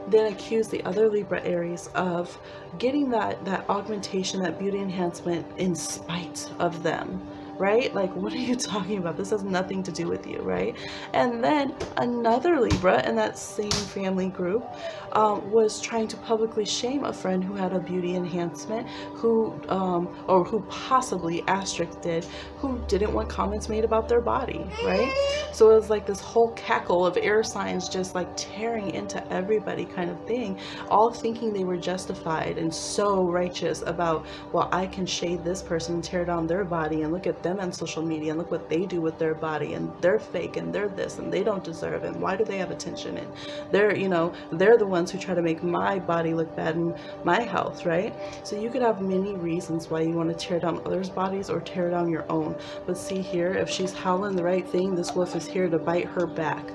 Then accuse the other Libra Aries of getting that augmentation, that beauty enhancement in spite of them. Right? Like, what are you talking about? This has nothing to do with you, right? And then another Libra in that same family group was trying to publicly shame a friend who had a beauty enhancement, who or who possibly asterisk did, who didn't want comments made about their body, right? So it was like this whole cackle of air signs just like tearing into everybody kind of thing, all thinking they were justified and so righteous about, well, I can shade this person and tear down their body, and look at them on social media, and look what they do with their body, and they're fake, and they're this, and they don't deserve it, and why do they have attention, and they're, you know, they're the ones who try to make my body look bad and my health, right? So you could have many reasons why you want to tear down others' bodies or tear down your own. But see here, if she's howling the right thing, this wolf is here to bite her back.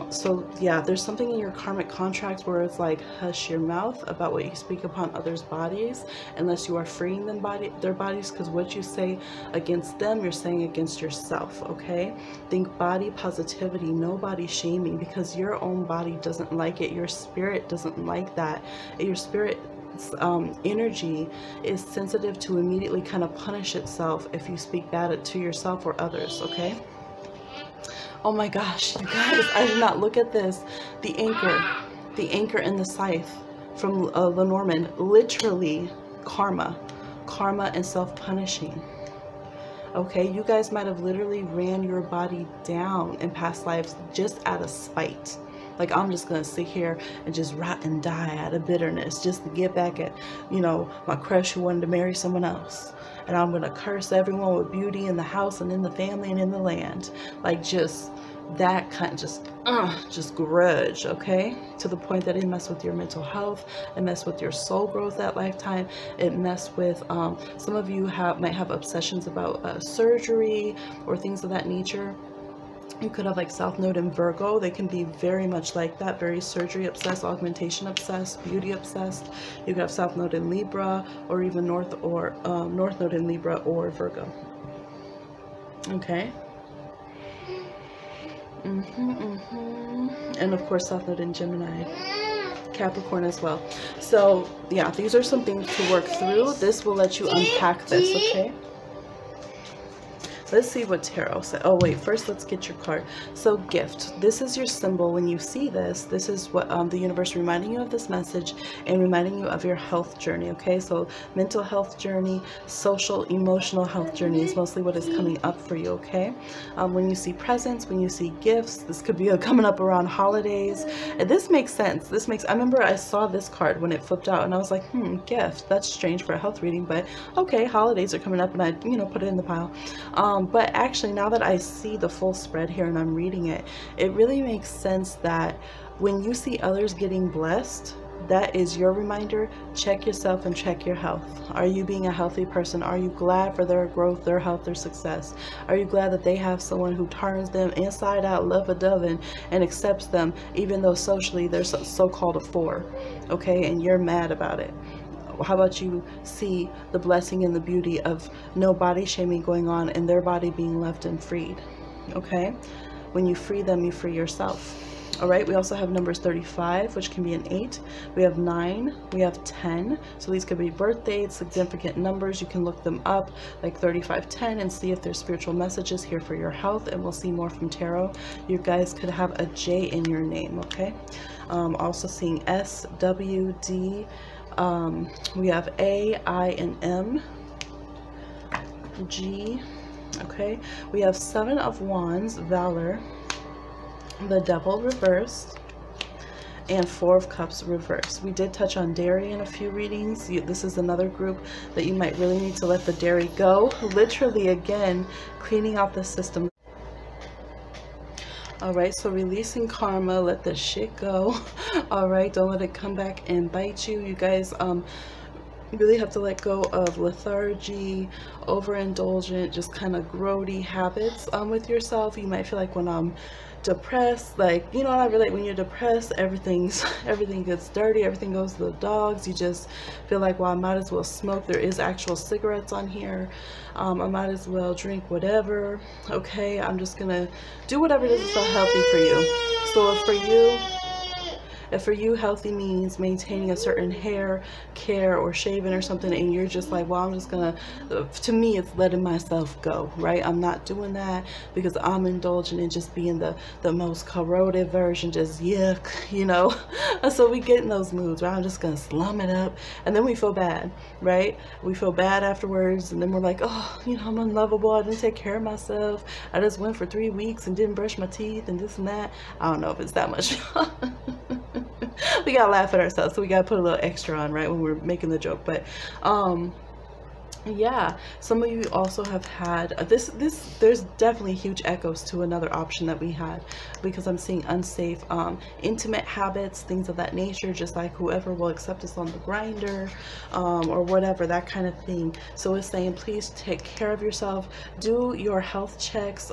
So yeah, there's something in your karmic contract where it's like, hush your mouth about what you speak upon others' bodies, unless you are freeing them their bodies, because what you say against them, you're saying against yourself. Okay, think body positivity, no body shaming, because your own body doesn't like it, your spirit doesn't like that. Your spirit energy is sensitive to immediately kind of punish itself if you speak bad to yourself or others. Okay, oh my gosh, you guys, I did not look at this. The anchor and the scythe from Lenormand, literally karma and self-punishing. Okay, you guys might have literally ran your body down in past lives just out of spite. Like, I'm just gonna sit here and just rot and die out of bitterness just to get back at, you know, my crush who wanted to marry someone else. And I'm gonna curse everyone with beauty in the house and in the family and in the land. Like, just that kind of just grudge, okay, to the point that it mess with your mental health, it mess with your soul growth that lifetime, it mess with some of you might have obsessions about surgery or things of that nature. You could have like South Node in Virgo. They can be very much like that, very surgery obsessed, augmentation obsessed, beauty obsessed. You could have South Node in Libra, or even North Node in Libra or Virgo. Okay. And of course South Node in Gemini, Capricorn as well. So yeah, these are some things to work through. This will let you unpack this, okay? Let's see what tarot said. Oh wait, first let's get your card. So gift, this is your symbol. When you see this, this is what the universe reminding you of this message and reminding you of your health journey. Okay, so mental health journey, social, emotional health journey is mostly what is coming up for you. Okay, when you see presents, when you see gifts, this could be coming up around holidays. And this makes sense. I remember I saw this card when it flipped out and I was like, gift, that's strange for a health reading, but okay, holidays are coming up, and I put it in the pile. But actually, now that I see the full spread here and I'm reading it, it really makes sense that when you see others getting blessed, that is your reminder. Check yourself and check your health. Are you being a healthy person? Are you glad for their growth, their health, their success? Are you glad that they have someone who turns them inside out, love a dove, and accepts them, even though socially they're so-called a 4, okay, and you're mad about it? How about you see the blessing and the beauty of no body shaming going on and their body being left and freed? Okay, when you free them, you free yourself. All right, we also have numbers 35, which can be an 8. We have 9, we have 10. So these could be birth dates, significant numbers. You can look them up, like 3510, and see if there's spiritual messages here for your health, and we'll see more from tarot. You guys could have a J in your name, okay? Also seeing S, W, D. We have A, I, and M, G. Okay, we have 7 of Wands, Valor, the Devil reversed, and 4 of Cups reversed. We did touch on dairy in a few readings. This is another group that you might really need to let the dairy go. Literally, again, cleaning out the system. All right, so releasing karma, let the shit go. All right, don't let it come back and bite you. You guys really have to let go of lethargy, overindulgent, just kind of grody habits with yourself. You might feel like when I'm depressed, like, I relate, when you're depressed, everything gets dirty, everything goes to the dogs. You just feel like, well, I might as well smoke. There is actual cigarettes on here. I might as well drink whatever. Okay, I'm just gonna do whatever it is that's so healthy for you. So if for you healthy means maintaining a certain hair care or shaving or something, and you're just like, well, I'm just gonna, to me it's letting myself go, right? I'm not doing that because I'm indulging in just being the most corroded version, just yuck, so we get in those moods where I'm just gonna slum it up, and then we feel bad, right? We feel bad afterwards, and then we're like, oh, I'm unlovable, I didn't take care of myself, I just went for 3 weeks and didn't brush my teeth and this and that. I don't know if it's that much we gotta laugh at ourselves, so we gotta put a little extra on, right, when we're making the joke. But yeah, some of you also have had there's definitely huge echoes to another option that we had, because I'm seeing unsafe intimate habits, things of that nature, just like whoever will accept us on the grinder or whatever, that kind of thing. So it's saying, please take care of yourself, do your health checks,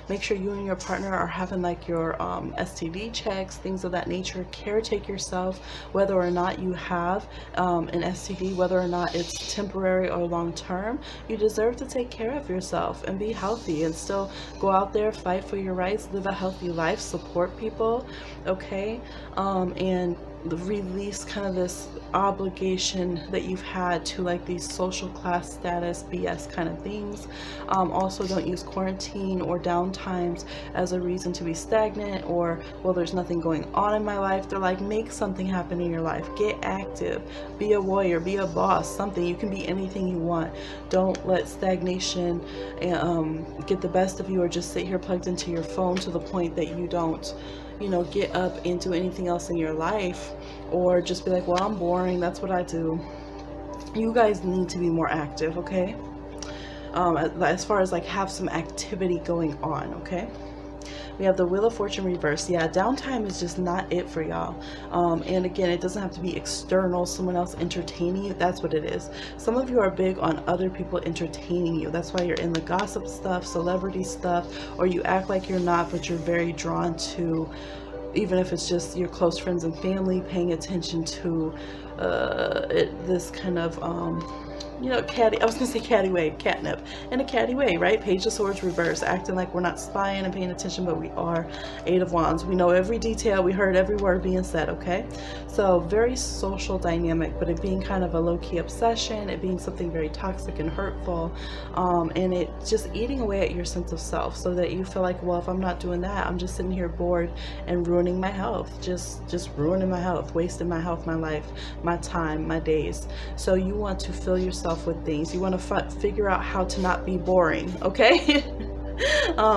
make sure you and your partner are having like your STD checks, things of that nature. Caretake yourself, whether or not you have an STD, whether or not it's temporary or long term. You deserve to take care of yourself and be healthy and still go out there, fight for your rights, live a healthy life, support people, okay? And release kind of this obligation that you've had to like these social class status BS kind of things. Also, don't use quarantine or downtimes as a reason to be stagnant, or, well, there's nothing going on in my life. They're like, make something happen in your life, get active, be a warrior, be a boss, something. You can be anything you want. Don't let stagnation get the best of you, or just sit here plugged into your phone to the point that you don't get up into anything else in your life, or just be like, well, I'm boring, that's what I do. You guys need to be more active, okay? As far as like have some activity going on, okay? We have the Wheel of Fortune reverse. Yeah, downtime is just not it for y'all. And again, it doesn't have to be external, someone else entertaining you. That's what it is. Some of you are big on other people entertaining you. That's why you're in the gossip stuff, celebrity stuff, or you act like you're not, but you're very drawn to, even if it's just your close friends and family, paying attention to this kind of you know, catty, I was gonna say catty way, catnip, in a catty way, right? Page of Swords reverse, acting like we're not spying and paying attention, but we are. Eight of Wands, we know every detail, we heard every word being said, okay? So very social dynamic, but it being kind of a low-key obsession, it being something very toxic and hurtful, and it just eating away at your sense of self, so that you feel like, well, if I'm not doing that, I'm just sitting here bored and ruining my health, just ruining my health, wasting my health, my life, my time, my days. So you want to fill yourself with things. You want to figure out how to not be boring, okay?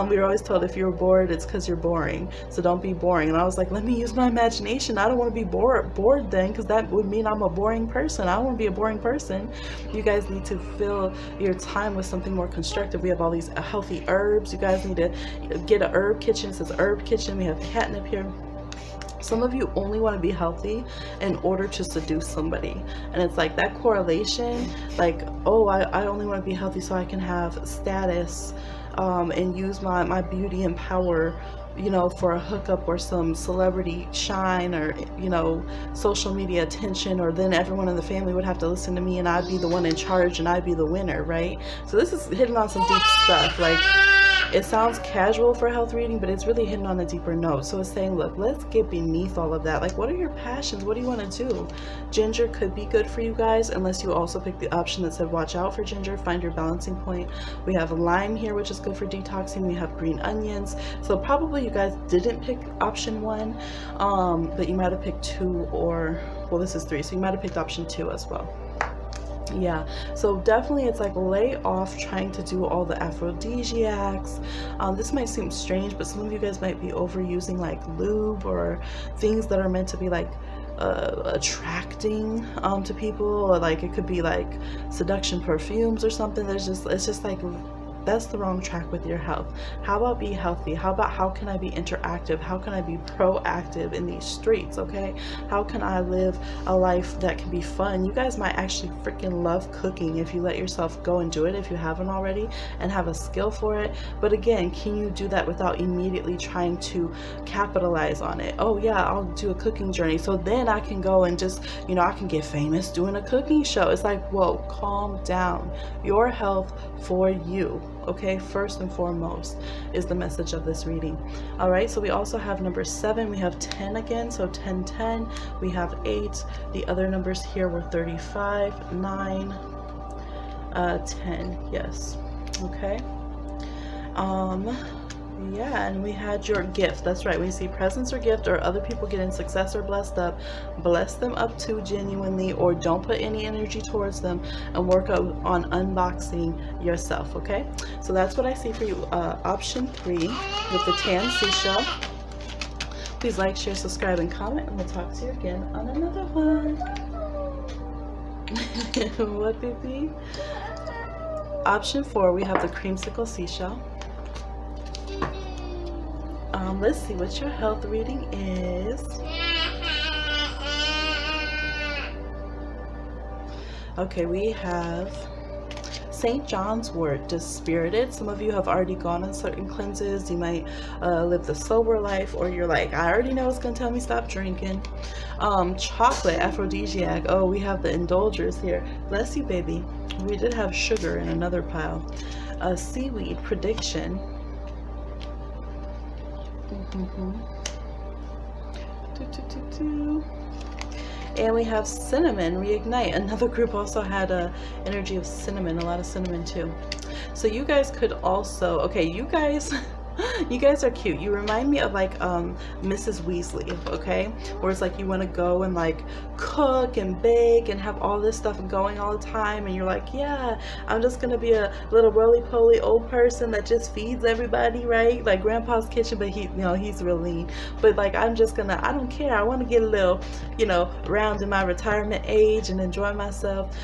We were always told if you're bored, it's because you're boring, so don't be boring. And I was like, let me use my imagination. I don't want to be bored then, because that would mean I'm a boring person. I don't want to be a boring person. You guys need to fill your time with something more constructive. We have all these healthy herbs. You guys need to get a herb kitchen. It says herb kitchen. We have catnip here. Some of you only want to be healthy in order to seduce somebody, and it's like that correlation, like, oh, I only want to be healthy so I can have status and use my beauty and power, you know, for a hookup or some celebrity shine, or, you know, social media attention, or then everyone in the family would have to listen to me and I'd be the one in charge and I'd be the winner, right? So this is hitting on some deep stuff. Like, it sounds casual for a health reading, but it's really hitting on a deeper note. So it's saying, look, let's get beneath all of that. Like, what are your passions? What do you want to do? Ginger could be good for you guys, unless you also pick the option that said watch out for ginger, find your balancing point. We have lime here, which is good for detoxing. We have green onions. So probably you guys didn't pick option 1, but you might have picked 2, or, well, this is 3, so you might have picked option 2 as well. Yeah, so definitely it's like lay off trying to do all the aphrodisiacs. This might seem strange, but some of you guys might be overusing like lube or things that are meant to be like attracting to people, or like it could be like seduction perfumes or something. It's just like, that's the wrong track with your health. How about be healthy? How about how can I be interactive? How can I be proactive in these streets, okay? How can I live a life that can be fun? You guys might actually freaking love cooking if you let yourself go and do it, if you haven't already, and have a skill for it. But again, can you do that without immediately trying to capitalize on it? Oh yeah, I'll do a cooking journey, so then I can go and just, you know, I can get famous doing a cooking show. It's like, whoa, calm down. Your health for you, okay, first and foremost, is the message of this reading. All right, so we also have number 7, we have 10 again, so 10 10, we have 8. The other numbers here were 35, 9, 10. Yes, okay. Yeah, and we had your gift. That's right, we see presents or gift, or other people getting success or blessed up. Bless them up too genuinely, or don't put any energy towards them, and work on unboxing yourself, okay? So that's what I see for you. Option 3 with the tan seashell. Please like, share, subscribe, and comment, and we'll talk to you again on another one. What, baby? Option 4, we have the creamsicle seashell. Let's see what your health reading is. Okay, we have St. John's wort, dispirited. Some of you have already gone on certain cleanses. You might live the sober life, or you're like, I already know it's gonna tell me stop drinking. Chocolate, aphrodisiac. Oh, we have the indulgers here. Bless you, baby. We did have sugar in another pile. Seaweed, prediction. And we have cinnamon, reignite. Another group also had a energy of cinnamon, a lot of cinnamon too. So you guys could also, okay, you guys are cute. You remind me of like Mrs. Weasley, okay, where it's like you want to go and like cook and bake and have all this stuff going all the time, and you're like, yeah, I'm just gonna be a little roly-poly old person that just feeds everybody, right? Like Grandpa's kitchen, but he, you know, he's real lean, but like I'm just gonna, I don't care, I want to get a little, you know, round in my retirement age and enjoy myself.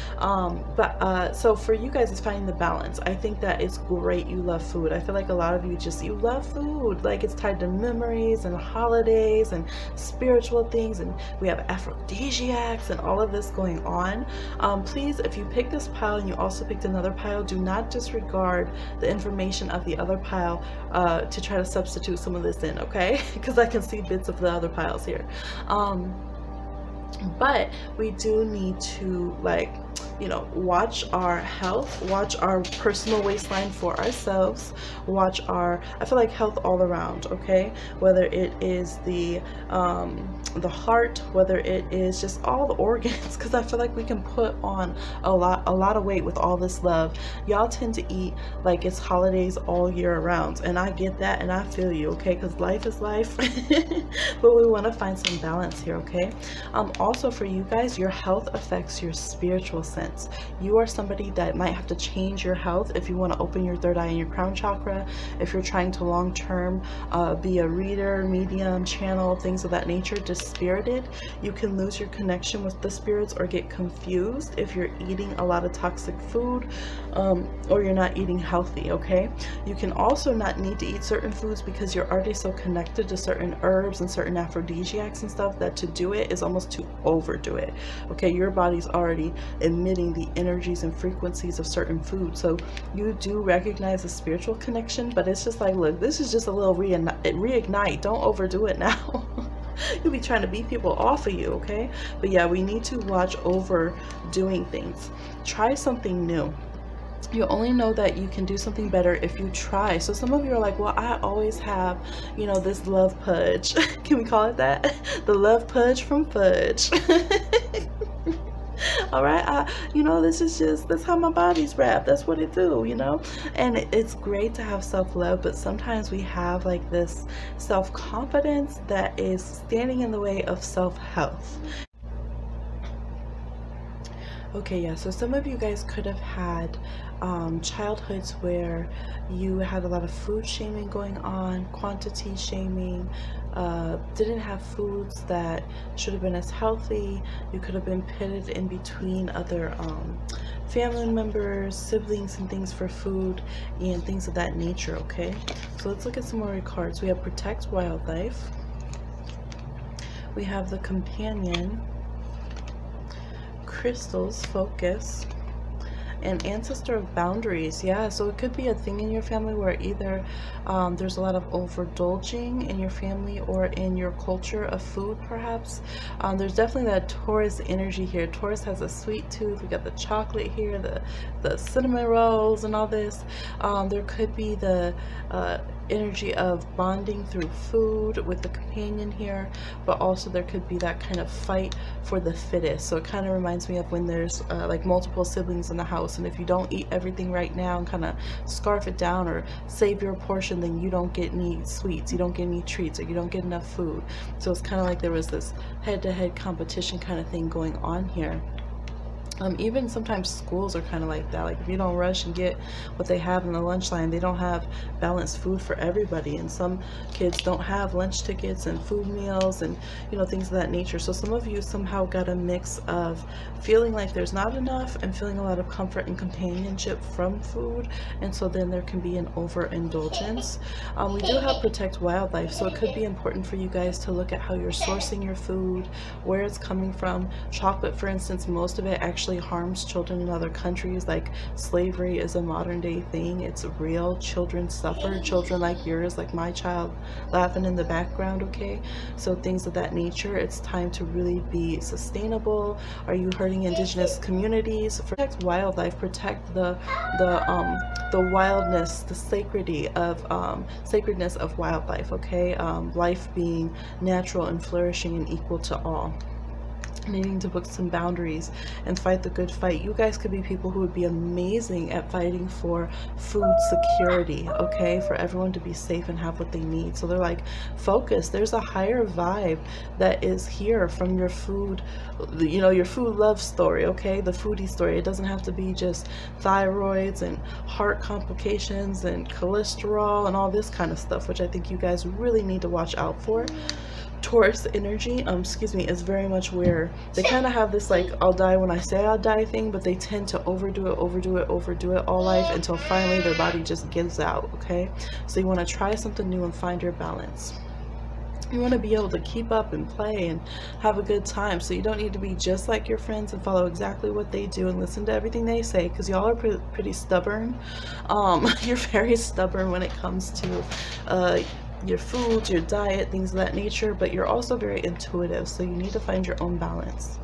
So for you guys, it's finding the balance. I think that it's great. You love food. I feel like a lot of you just, you love food. Like, it's tied to memories and holidays and spiritual things, and we have aphrodisiacs and all of this going on. Please, if you pick this pile and you also picked another pile, do not disregard the information of the other pile to try to substitute some of this in, okay? Because I can see bits of the other piles here. But we do need to, like, you know, watch our health, watch our personal waistline for ourselves, watch our, I feel like, health all around, okay? Whether it is the heart, whether it is just all the organs, because I feel like we can put on a lot of weight with all this love. Y'all tend to eat like it's holidays all year around, and I get that, and I feel you, okay? Because life is life. But we want to find some balance here, okay? Also, for you guys, your health affects your spiritual sense. You are somebody that might have to change your health if you want to open your third eye and your crown chakra, if you're trying to long-term be a reader, medium, channel, things of that nature, dispirited. You can lose your connection with the spirits or get confused if you're eating a lot of toxic food, or you're not eating healthy, okay? You can also not need to eat certain foods because you're already so connected to certain herbs and certain aphrodisiacs and stuff that to do it is almost to overdo it, okay? Your body's already emitting the energies and frequencies of certain foods, so you do recognize a spiritual connection, but it's just like, look, this is just a little reignite. Don't overdo it now. You'll be trying to beat people off of you, okay? But yeah, we need to watch over doing things. Try something new. You only know that you can do something better if you try. So some of you are like, well, I always have, you know, this love pudge. Can we call it that? The love pudge from fudge. All right, you know, that's how my body's wrapped. That's what it do, you know. And it's great to have self-love, but sometimes we have like this self-confidence that is standing in the way of self-health. Okay, yeah, so some of you guys could have had childhoods where you had a lot of food shaming going on, quantity shaming, didn't have foods that should have been as healthy. You could have been pitted in between other family members, siblings, and things for food and things of that nature, okay? So let's look at some more cards. We have Protect Wildlife. We have the Companion, Crystals, Focus, and Ancestor of Boundaries. Yeah, so it could be a thing in your family where either there's a lot of overindulging in your family or in your culture of food, perhaps. There's definitely that Taurus energy here. Taurus has a sweet tooth. We got the chocolate here, the cinnamon rolls and all this. There could be the energy of bonding through food with the Companion here, but also there could be that kind of fight for the fittest. So it kind of reminds me of when there's like multiple siblings in the house, and if you don't eat everything right now and kind of scarf it down or save your portion, then you don't get any sweets, you don't get any treats, or you don't get enough food. So it's kind of like there was this head-to-head competition kind of thing going on here. Even sometimes schools are kind of like that. Like if you don't rush and get what they have in the lunch line, they don't have balanced food for everybody, and some kids don't have lunch tickets and food meals and, you know, things of that nature. So some of you somehow got a mix of feeling like there's not enough and feeling a lot of comfort and companionship from food, and so then there can be an overindulgence. We do have Protect Wildlife, so it could be important for you guys to look at how you're sourcing your food, where it's coming from. Chocolate, for instance, most of it actually harms children in other countries. Like slavery is a modern day thing. It's real. Children suffer. Children like yours, like my child laughing in the background, okay? So things of that nature. It's time to really be sustainable. Are you hurting indigenous communities? Protect wildlife. Protect the wildness, the sacredness of wildlife, okay? Life being natural and flourishing and equal to all. Needing to put some boundaries and fight the good fight. You guys could be people who would be amazing at fighting for food security, okay, for everyone to be safe and have what they need. So they're like, focus. There's a higher vibe that is here from your food, you know, your food love story, okay, the foodie story. It doesn't have to be just thyroids and heart complications and cholesterol and all this kind of stuff, which I think you guys really need to watch out for. Taurus energy, excuse me, is very much where they kind of have this like I'll die when I say I'll die thing, but they tend to overdo it all life until finally their body just gives out. Okay, so you want to try something new and find your balance. You want to be able to keep up and play and have a good time, so you don't need to be just like your friends and follow exactly what they do and listen to everything they say, because y'all are pretty stubborn. You're very stubborn when it comes to your food, your diet, things of that nature, but you're also very intuitive, so you need to find your own balance.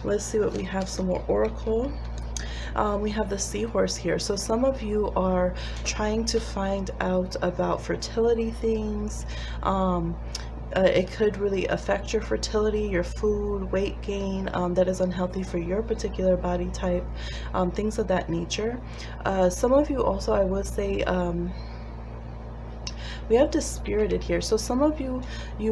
Let's see what we have. Some more oracle. We have the seahorse here. So some of you are trying to find out about fertility things. It could really affect your fertility, your food, weight gain that is unhealthy for your particular body type, things of that nature. Some of you also, I would say, we have dispirited here. So some of you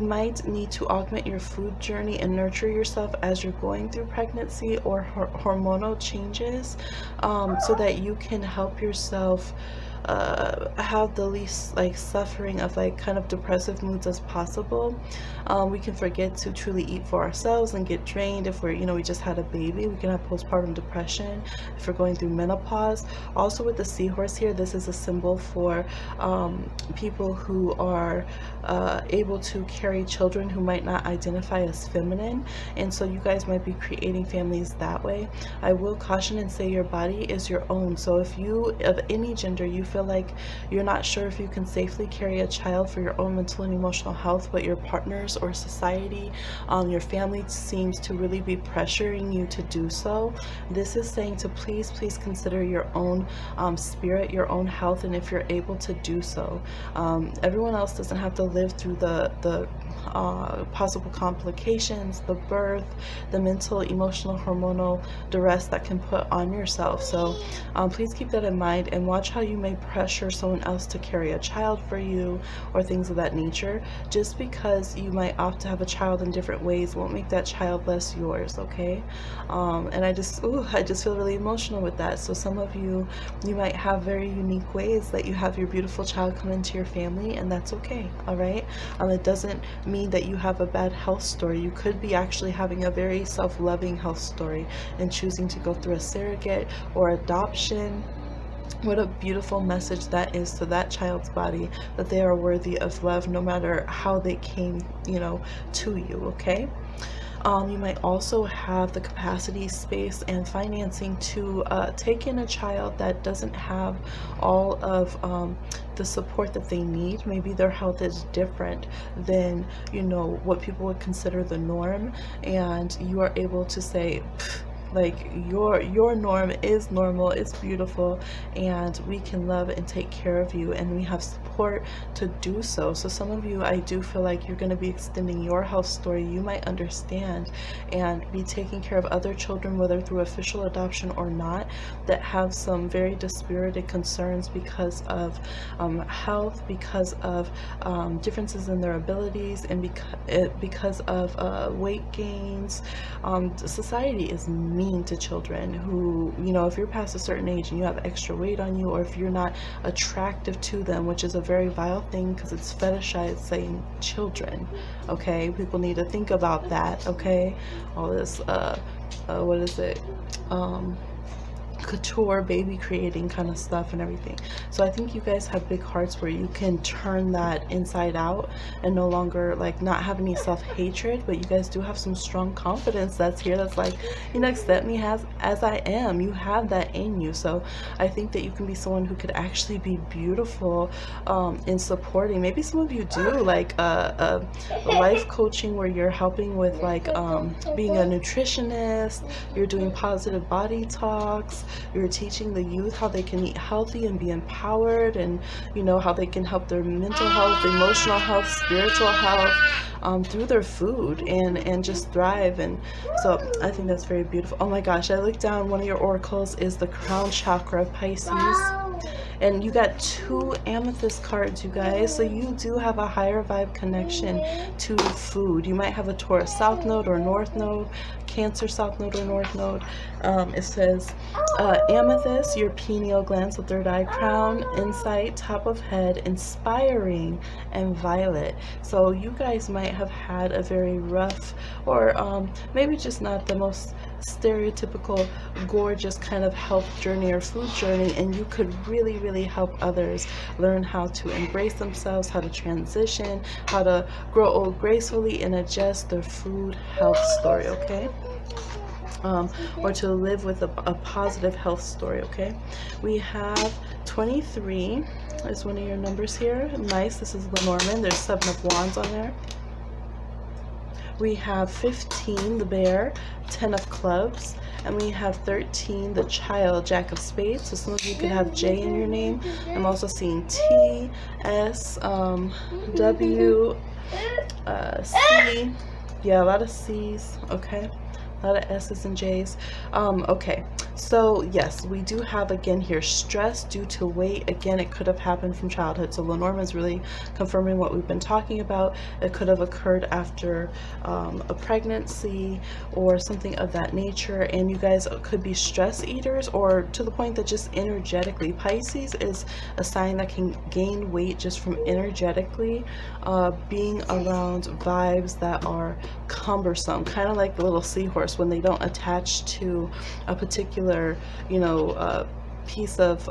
might need to augment your food journey and nurture yourself as you're going through pregnancy or hormonal changes, so that you can help yourself have the least like suffering of like kind of depressive moods as possible. We can forget to truly eat for ourselves and get drained if we're, you know, we just had a baby. We can have postpartum depression if we're going through menopause. Also with the seahorse here, this is a symbol for people who are able to carry children who might not identify as feminine, and so you guys might be creating families that way. I will caution and say your body is your own, so if you of any gender you feel like you're not sure if you can safely carry a child for your own mental and emotional health, but your partners or society, your family seems to really be pressuring you to do so, this is saying to please consider your own spirit, your own health, and if you're able to do so. Everyone else doesn't have to live through the possible complications, the birth, the mental, emotional, hormonal duress that can put on yourself. So please keep that in mind and watch how you may pressure someone else to carry a child for you or things of that nature. Just because you might opt to have a child in different ways won't make that child less yours, okay? And I just feel really emotional with that. So some of you might have very unique ways that you have your beautiful child come into your family, and that's okay, all right? It doesn't mean that you have a bad health story. You could be actually having a very self-loving health story and choosing to go through a surrogate or adoption. What a beautiful message that is to that child's body, that they are worthy of love no matter how they came, you know, to you, okay? You might also have the capacity, space, and financing to take in a child that doesn't have all of the support that they need. Maybe their health is different than, you know, what people would consider the norm, and you are able to say, like, your norm is normal, it's beautiful, and we can love and take care of you, and we have support to do so. So some of you, I do feel like you're going to be extending your health story. You might understand and be taking care of other children, whether through official adoption or not, that have some very dispirited concerns because of health, because of differences in their abilities, and because of weight gains. Society is mean to children who, you know, if you're past a certain age and you have extra weight on you, or if you're not attractive to them, which is a very vile thing because it's fetishized saying children, okay? People need to think about that, okay? All this what is it, couture, baby creating kind of stuff and everything. So I think you guys have big hearts where you can turn that inside out and no longer like not have any self-hatred, but you guys do have some strong confidence that's here, that's like, you know, accept me as I am. You have that in you. So I think that you can be someone who could actually be beautiful in supporting. Maybe some of you do like life coaching where you're helping with like being a nutritionist, you're doing positive body talks, you're teaching the youth how they can eat healthy and be empowered, and you know how they can help their mental health, emotional health, spiritual health through their food and just thrive. And so I think that's very beautiful. Oh my gosh, I looked down, one of your oracles is the crown chakra, Pisces. And you got 2 amethyst cards, you guys, so you do have a higher vibe connection to food. You might have a Taurus South Node or North Node, Cancer South Node or North Node. It says amethyst, your pineal gland, so third eye, crown, insight, top of head, inspiring, and violet. So you guys might have had a very rough, or maybe just not the most stereotypical gorgeous kind of health journey or food journey, and you could really help others learn how to embrace themselves, how to transition, how to grow old gracefully, and adjust their food health story, okay? Or to live with a positive health story, okay? We have 23 is one of your numbers here. Nice. This is Lenormand. There's 7 of Wands on there. We have 15, the bear, 10 of clubs, and we have 13, the child, Jack of spades. So some of you could have J in your name. I'm also seeing T, S, W, C. Yeah, a lot of C's, okay? A lot of S's and J's. Okay, so yes, we do have again here stress due to weight. Again, it could have happened from childhood. So Lenormand's really confirming what we've been talking about. It could have occurred after a pregnancy or something of that nature, and you guys could be stress eaters, or to the point that just energetically, Pisces is a sign that can gain weight just from energetically being around vibes that are cumbersome, kind of like the little seahorse when they don't attach to a particular, you know, piece of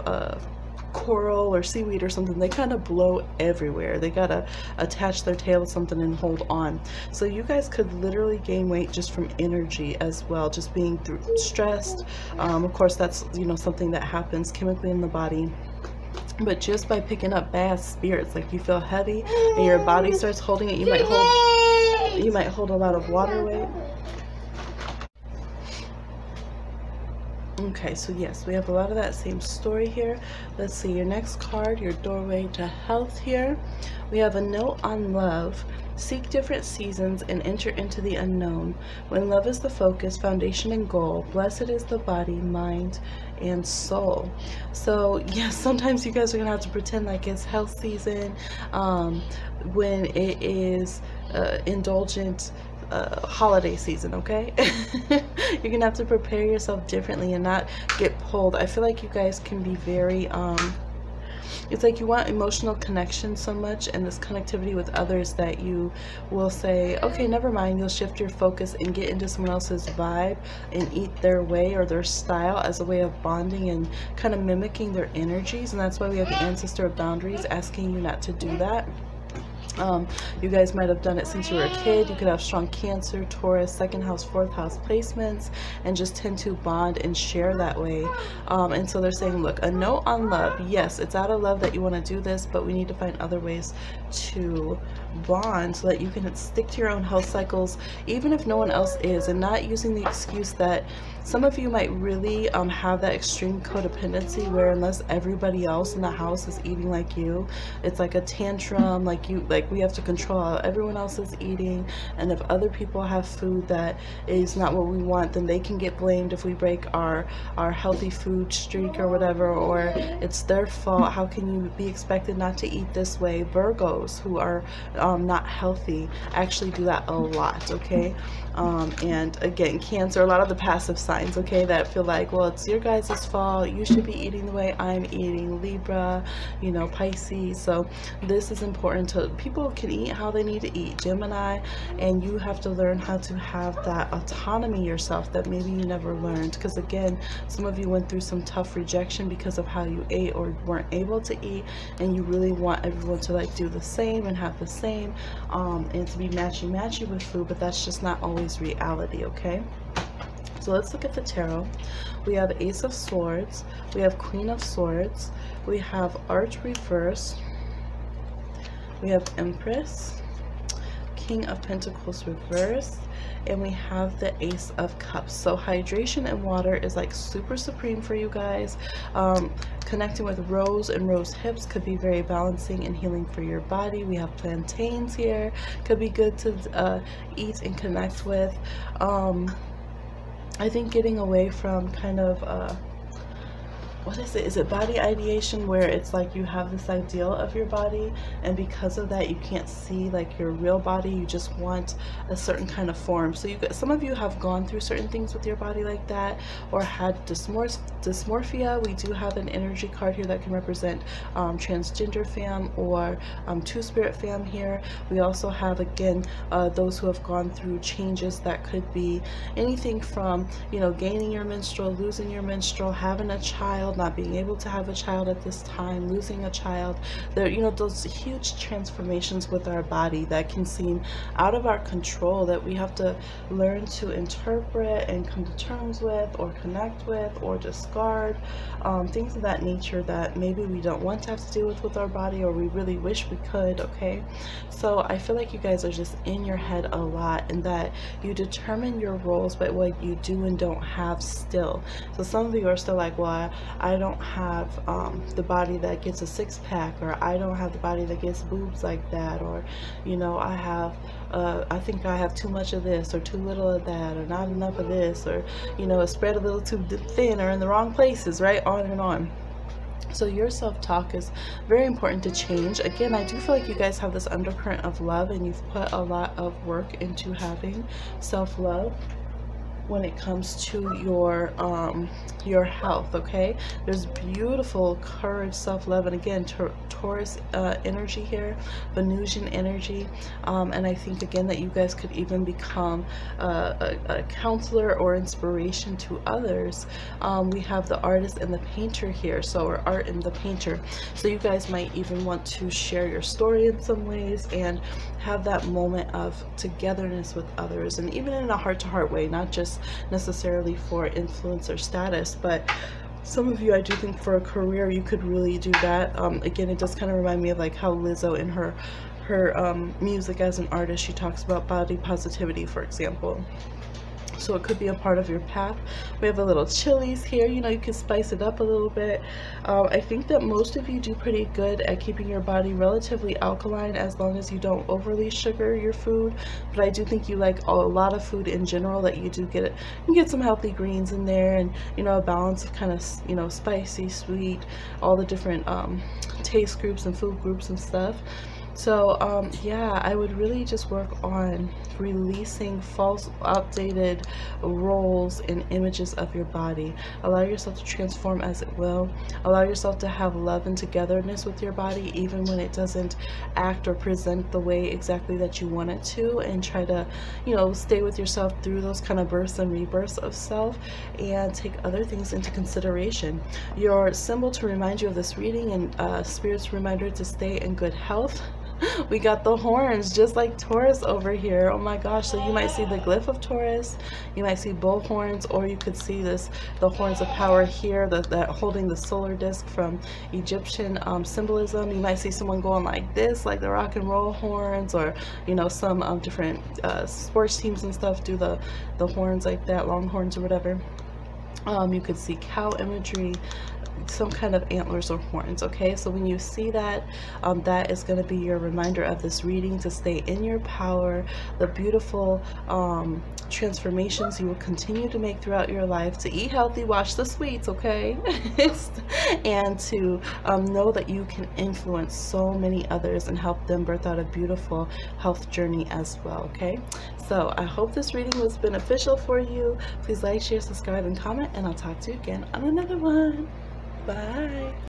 coral or seaweed or something. They kind of blow everywhere. They gotta attach their tail to something and hold on. So you guys could literally gain weight just from energy as well, just being stressed. Of course, that's, you know, something that happens chemically in the body. But just by picking up bad spirits, like you feel heavy and your body starts holding it, you might hold a lot of water weight. Okay, so yes, we have a lot of that same story here. Let's see, your next card, your doorway to health here. We have a note on love. Seek different seasons and enter into the unknown. When love is the focus, foundation, and goal, blessed is the body, mind, and soul. So yes, sometimes you guys are gonna have to pretend like it's health season when it is indulgent holiday season, okay? You're gonna have to prepare yourself differently and not get pulled. I feel like you guys can be very it's like you want emotional connection so much and this connectivity with others that you will say, okay, never mind. You'll shift your focus and get into someone else's vibe and eat their way or their style as a way of bonding and kind of mimicking their energies. And that's why we have the ancestor of boundaries asking you not to do that. You guys might have done it since you were a kid. You could have strong Cancer, Taurus, 2nd house, 4th house placements, and just tend to bond and share that way. And so they're saying, look, a note on love. Yes, it's out of love that you want to do this, but we need to find other ways to bond so that you can stick to your own health cycles, even if no one else is, and not using the excuse that some of you might really have that extreme codependency where unless everybody else in the house is eating like you, it's like a tantrum, like we have to control how everyone else is eating, and if other people have food that is not what we want, then they can get blamed if we break our healthy food streak or whatever, or it's their fault. How can you be expected not to eat this way? Virgos who are not healthy actually do that a lot, okay? And again, Cancer, a lot of the passive signs, okay, that feel like, well, it's your guys' fault, you should be eating the way I'm eating. Libra, you know, Pisces. So this is important to, people can eat how they need to eat. Gemini, and you have to learn how to have that autonomy yourself that maybe you never learned, because again, some of you went through some tough rejection because of how you ate or weren't able to eat, and you really want everyone to like do the same and have the same and to be matchy with food, but that's just not always reality, okay? So let's look at the tarot. We have Ace of Swords, we have Queen of Swords, we have Arch reverse, we have Empress, King of Pentacles reverse, and we have the Ace of Cups. So hydration and water is like super supreme for you guys. Connecting with rose and rose hips could be very balancing and healing for your body. We have plantains here, could be good to eat and connect with. I think getting away from kind of what is it? Is it body ideation, where it's like you have this ideal of your body, and because of that you can't see like your real body, you just want a certain kind of form. So some of you have gone through certain things with your body like that, or had dysmorphia. We do have an energy card here that can represent transgender fam, or two-spirit fam here. We also have, again, those who have gone through changes that could be anything from, you know, gaining your menstrual, losing your menstrual, having a child, not being able to have a child at this time, losing a child. There, you know, those huge transformations with our body that can seem out of our control, that we have to learn to interpret and come to terms with, or connect with, or discard, things of that nature that maybe we don't want to have to deal with our body, or we really wish we could. Okay, so I feel like you guys are just in your head a lot, and that you determine your roles by what you do and don't have still. So some of you are still like, well, I don't have the body that gets a six-pack, or I don't have the body that gets boobs like that, or, you know, I think I have too much of this, or too little of that, or not enough of this, or, you know, it's spread a little too thin, or in the wrong places, right? On and on. So your self-talk is very important to change. Again, I do feel like you guys have this undercurrent of love, and you've put a lot of work into having self-love when it comes to your health. Okay, there's beautiful courage, self-love, and again, Taurus energy here, Venusian energy, and I think again that you guys could even become a counselor or inspiration to others. We have the artist and the painter here, so, or art and the painter, so you guys might even want to share your story in some ways and have that moment of togetherness with others, and even in a heart-to-heart way, not just necessarily for influence or status, but some of you, I do think for a career you could really do that. Again, it does kind of remind me of like how Lizzo in her music as an artist, she talks about body positivity, for example. So it could be a part of your path. We have a little chilies here, you know, you can spice it up a little bit. I think that most of you do pretty good at keeping your body relatively alkaline, as long as you don't overly sugar your food. But I do think you like a lot of food in general, that you do get it. You can get some healthy greens in there, and, you know, a balance of kind of, you know, spicy, sweet, all the different taste groups and food groups and stuff. So yeah, I would really just work on releasing false, outdated roles and images of your body. Allow yourself to transform as it will. Allow yourself to have love and togetherness with your body, even when it doesn't act or present the way exactly that you want it to, and try to, you know, stay with yourself through those kind of births and rebirths of self, and take other things into consideration. Your symbol to remind you of this reading, and Spirit's reminder to stay in good health. We got the horns, just like Taurus over here. Oh my gosh, so you might see the glyph of Taurus, you might see bull horns, or you could see the horns of power here, that holding the solar disc from Egyptian symbolism. You might see someone going like this, like the rock and roll horns, or, you know, some different sports teams and stuff do the horns like that, long horns or whatever. You could see cow imagery, some kind of antlers or horns. Okay, so when you see that, that is going to be your reminder of this reading, to stay in your power, the beautiful transformations you will continue to make throughout your life, to eat healthy, watch the sweets, okay, and to know that you can influence so many others and help them birth out a beautiful health journey as well. Okay, so I hope this reading was beneficial for you. Please like, share, subscribe, and comment, and I'll talk to you again on another one. Bye.